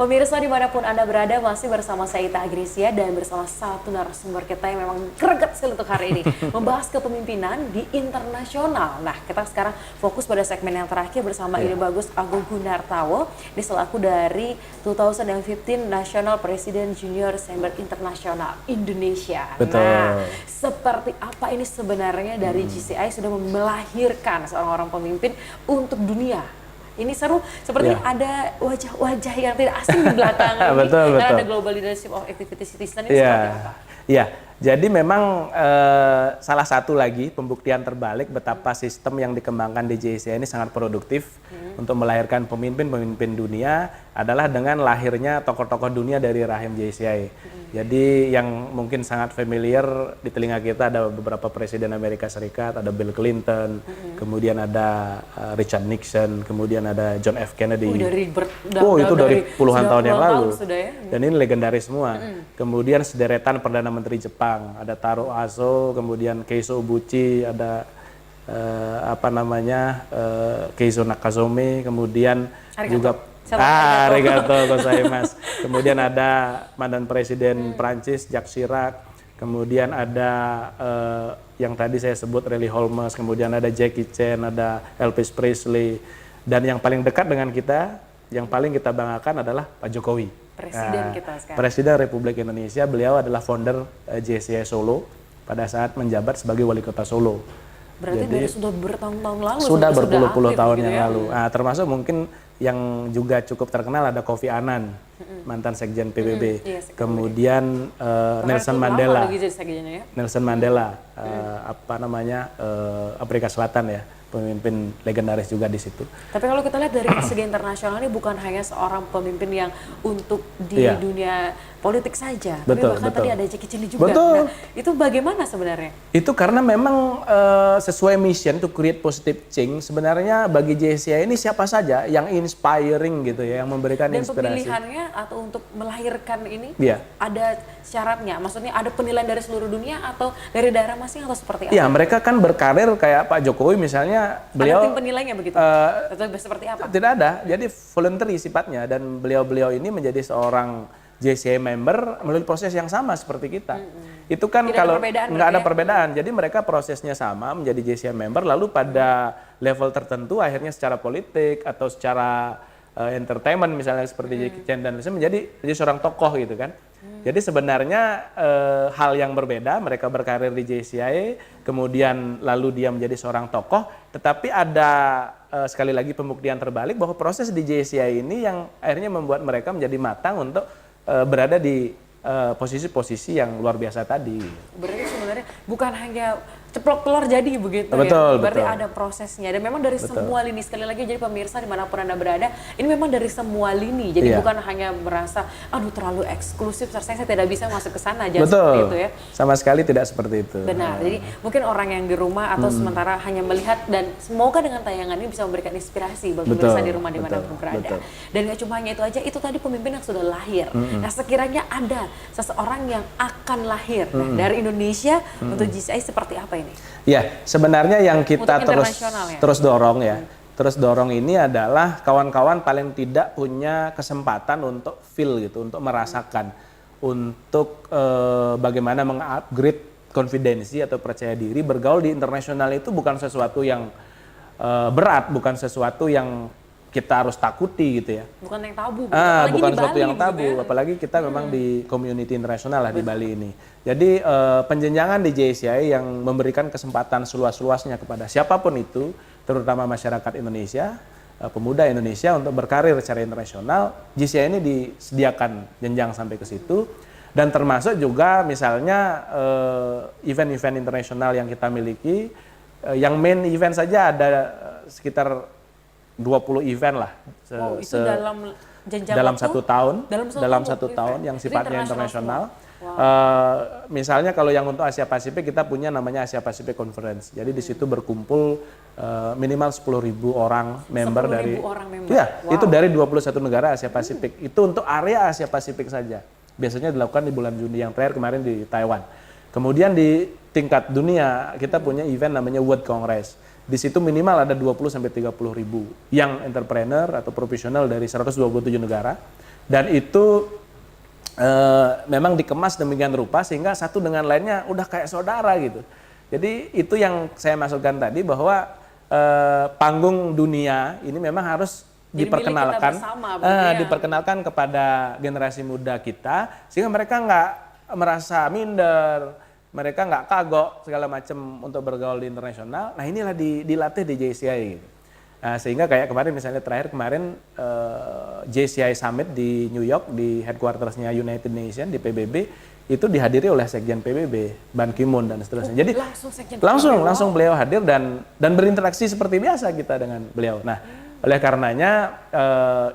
Pemirsa dimanapun Anda berada, masih bersama saya Ita Agresia dan bersama satu narasumber kita yang memang greget sekali untuk hari ini. Membahas kepemimpinan di internasional. Nah, kita sekarang fokus pada segmen yang terakhir bersama Ide Bagus Agung Gunartawo. Ini selaku dari 2015 National President Junior Chamber Internasional Indonesia. Betul. Nah, seperti apa ini sebenarnya dari GCI sudah melahirkan seorang orang pemimpin untuk dunia? Ini seru, sepertinya ada wajah-wajah yang tidak asing di belakang ini. Betul. Karena ada Global Leadership of Activity Citizen ini seperti apa? Iya, jadi memang salah satu lagi pembuktian terbalik betapa sistem yang dikembangkan di JCI ini sangat produktif untuk melahirkan pemimpin-pemimpin dunia adalah dengan lahirnya tokoh-tokoh dunia dari rahim JCI. Jadi yang mungkin sangat familiar di telinga kita ada beberapa presiden Amerika Serikat, ada Bill Clinton, kemudian ada Richard Nixon, kemudian ada John F. Kennedy. Itu dari puluhan tahun yang lalu. Dan ini legendaris semua. Kemudian sederetan Perdana Menteri Jepang, ada Taro Aso, kemudian Keizo Ubuchi, ada Keizo Nakazome, kemudian juga arigato gozaimasu. Kemudian ada mantan presiden Prancis Jacques Chirac, kemudian ada yang tadi saya sebut Relly Holmes, kemudian ada Jackie Chan, ada Elvis Presley, dan yang paling dekat dengan kita, yang paling kita banggakan adalah Pak Jokowi. Presiden kita sekarang. Presiden Republik Indonesia, beliau adalah founder JCI Solo pada saat menjabat sebagai wali kota Solo. Berarti dari sudah bertahun-tahun lalu. Sudah berpuluh-puluh tahun yang lalu. Nah, termasuk mungkin yang juga cukup terkenal ada Kofi Annan, mantan sekjen PBB. Kemudian Nelson Mandela. Nelson Mandela, Afrika Selatan ya. Pemimpin legendaris juga di situ. Tapi kalau kita lihat dari segi internasional ini bukan hanya seorang pemimpin yang untuk di dunia politik saja, tapi bahkan tadi ada Jackie Chan juga. Nah, itu bagaimana sebenarnya? Itu karena memang sesuai mission to create positive change. Sebenarnya bagi JCI ini siapa saja yang inspiring gitu ya, yang memberikan inspirasi. Dan pemilihannya atau untuk melahirkan ini ada syaratnya, maksudnya ada penilaian dari seluruh dunia atau dari daerah masing atau seperti apa? Iya, mereka kan berkarir kayak Pak Jokowi misalnya, beliau ada tim penilainya begitu? Atau seperti apa? Tidak ada, jadi voluntary sifatnya, dan beliau-beliau ini menjadi seorang JCI member melalui proses yang sama seperti kita. Itu kan tidak kalau nggak ada perbedaan, jadi mereka prosesnya sama menjadi JCI member, lalu pada level tertentu akhirnya secara politik atau secara entertainment misalnya seperti Jackie Chan dan lain-lain menjadi seorang tokoh gitu kan. Jadi sebenarnya hal yang berbeda, mereka berkarir di JCI, kemudian lalu dia menjadi seorang tokoh, tetapi ada sekali lagi pembuktian terbalik bahwa proses di JCI ini yang akhirnya membuat mereka menjadi matang untuk berada di posisi-posisi yang luar biasa tadi. Berarti sebenarnya bukan hanya ceplok telur jadi begitu betul, ya. Berarti betul. ada prosesnya dan memang dari semua lini. Sekali lagi jadi pemirsa dimanapun Anda berada, ini memang dari semua lini. Jadi bukan hanya merasa aduh terlalu eksklusif, saya tidak bisa masuk ke sana aja seperti itu ya. Sama sekali tidak seperti itu. Benar. Jadi mungkin orang yang di rumah atau sementara hanya melihat, dan semoga dengan tayangan ini bisa memberikan inspirasi bagi pemirsa di rumah dimanapun berada. Dan gak cuma hanya itu aja, itu tadi pemimpin yang sudah lahir. Nah, sekiranya ada seseorang yang akan lahir dari Indonesia untuk GCI seperti apa ini? Ya, sebenarnya yang kita terus dorong ya. Terus dorong ini adalah kawan-kawan paling tidak punya kesempatan untuk feel gitu, untuk merasakan, untuk bagaimana mengupgrade konfidensi atau percaya diri. Bergaul di internasional itu bukan sesuatu yang berat, bukan sesuatu yang kita harus takuti gitu ya. Bukan yang tabu. Bukan sesuatu yang tabu, gitu ya? Apalagi kita memang di community internasional lah di Bali ini. Jadi penjenjangan di JCI yang memberikan kesempatan seluas-luasnya kepada siapapun itu, terutama masyarakat Indonesia, pemuda Indonesia untuk berkarir secara internasional, JCI ini disediakan jenjang sampai ke situ. Dan termasuk juga misalnya event-event internasional yang kita miliki, yang main event saja ada sekitar 20 event lah itu dalam satu tahun, dalam satu tahun yang sifatnya internasional. Misalnya kalau yang untuk Asia Pasifik kita punya namanya Asia Pacific Conference. Jadi di situ berkumpul minimal 10.000 orang member dari itu dari 21 negara Asia Pasifik. Itu untuk area Asia Pasifik saja. Biasanya dilakukan di bulan Juni, yang terakhir kemarin di Taiwan. Kemudian di tingkat dunia kita punya event namanya World Congress. Di situ minimal ada 20 sampai 30 ribu yang entrepreneur atau profesional dari 127 negara. dan itu memang dikemas demikian rupa sehingga satu dengan lainnya udah kayak saudara gitu. Jadi itu yang saya maksudkan tadi bahwa panggung dunia ini memang harus diperkenalkan, diperkenalkan kepada generasi muda kita sehingga mereka nggak merasa minder, mereka nggak kagok segala macam untuk bergaul di internasional. Nah inilah dilatih di JCI gitu. Nah, sehingga kayak kemarin misalnya terakhir kemarin JCI Summit di New York di headquartersnya United Nations di PBB itu dihadiri oleh Sekjen PBB Ban Ki-moon dan seterusnya. Jadi langsung beliau hadir dan berinteraksi seperti biasa kita dengan beliau. Nah, oleh karenanya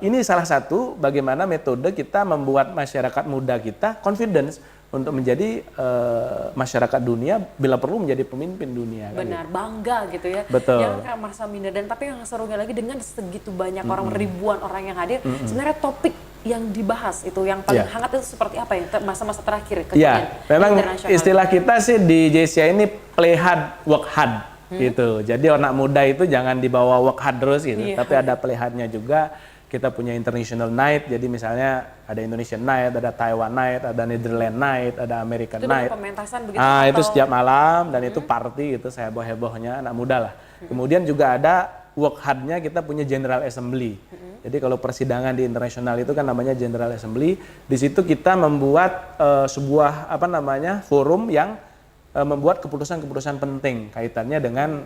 ini salah satu bagaimana metode kita membuat masyarakat muda kita confidence untuk menjadi masyarakat dunia bila perlu menjadi pemimpin dunia. Benar, gitu. bangga gitu ya. Betul. Yang kan masa minder dan tapi yang serunya lagi dengan segitu banyak orang, ribuan orang yang hadir, sebenarnya topik yang dibahas itu yang paling hangat itu seperti apa ya masa-masa terakhir? Ya, memang istilah kita sih di JCI ini play hard, work hard gitu. Jadi anak muda itu jangan dibawa work hard terus gitu, tapi ada play hardnya juga. Kita punya International Night, jadi misalnya ada Indonesian Night, ada Taiwan Night, ada Netherlands Night, ada American Night. Itu setiap malam dan itu party gitu, saya heboh-hebohnya anak muda lah. Kemudian juga ada work hard-nya kita punya General Assembly. Jadi kalau persidangan di internasional itu kan namanya General Assembly. Di situ kita membuat sebuah forum yang membuat keputusan-keputusan penting kaitannya dengan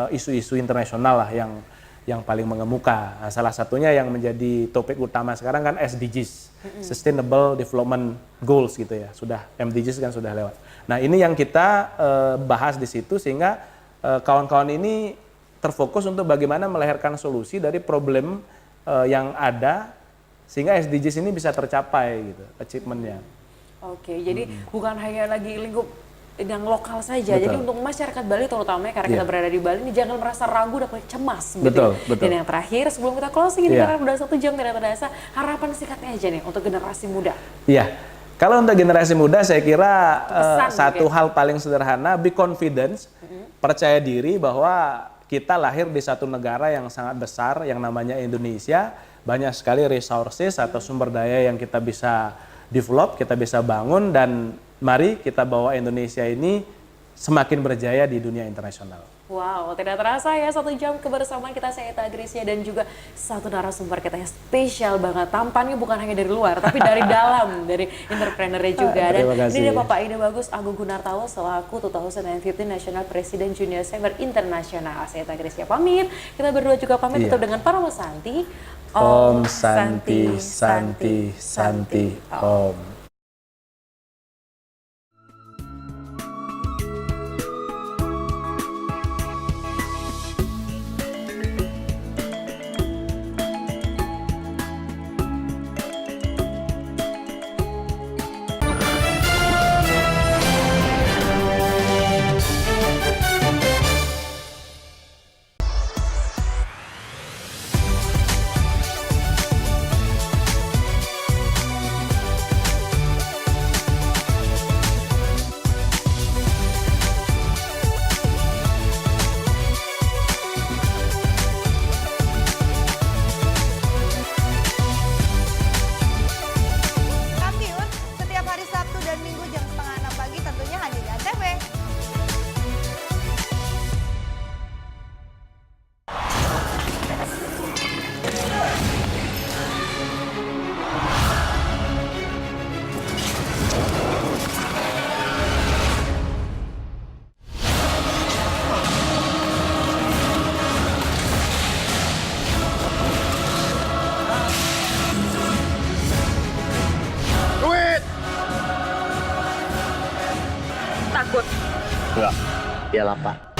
isu-isu internasional lah yang paling mengemuka. Nah, salah satunya yang menjadi topik utama sekarang kan SDGs, Sustainable Development Goals gitu ya. Sudah MDGs kan sudah lewat. Nah, ini yang kita bahas di situ sehingga kawan-kawan ini terfokus untuk bagaimana melahirkan solusi dari problem yang ada sehingga SDGs ini bisa tercapai gitu, achievementnya. Oke, jadi bukan hanya lagi lingkup yang lokal saja. Betul. Jadi untuk masyarakat Bali terutama karena kita berada di Bali ini jangan merasa ragu dan cemas. Betul, gitu. betul. Dan yang terakhir sebelum kita closing ini karena udah 1 jam tidak terasa, harapan singkatnya aja nih untuk generasi muda. Iya. Kalau untuk generasi muda saya kira satu hal paling sederhana, be confident, percaya diri bahwa kita lahir di satu negara yang sangat besar yang namanya Indonesia, banyak sekali resources atau sumber daya yang kita bisa develop, kita bisa bangun dan mari kita bawa Indonesia ini semakin berjaya di dunia internasional. Wow, tidak terasa ya 1 jam kebersamaan kita, saya Ita Agresia dan juga satu narasumber kita yang spesial banget. Tampannya bukan hanya dari luar, tapi dari dalam, dari entrepreneurnya juga. Dan ini dia Bapak Ide Bagus Agung Gunartawa selaku 2015 National President Junior Saber International. Saya Ita Agresia pamit, kita berdua juga pamit tetap dengan para Santi. Om Santi, Santi, Santi, Om. Enggak, iyalah Pak.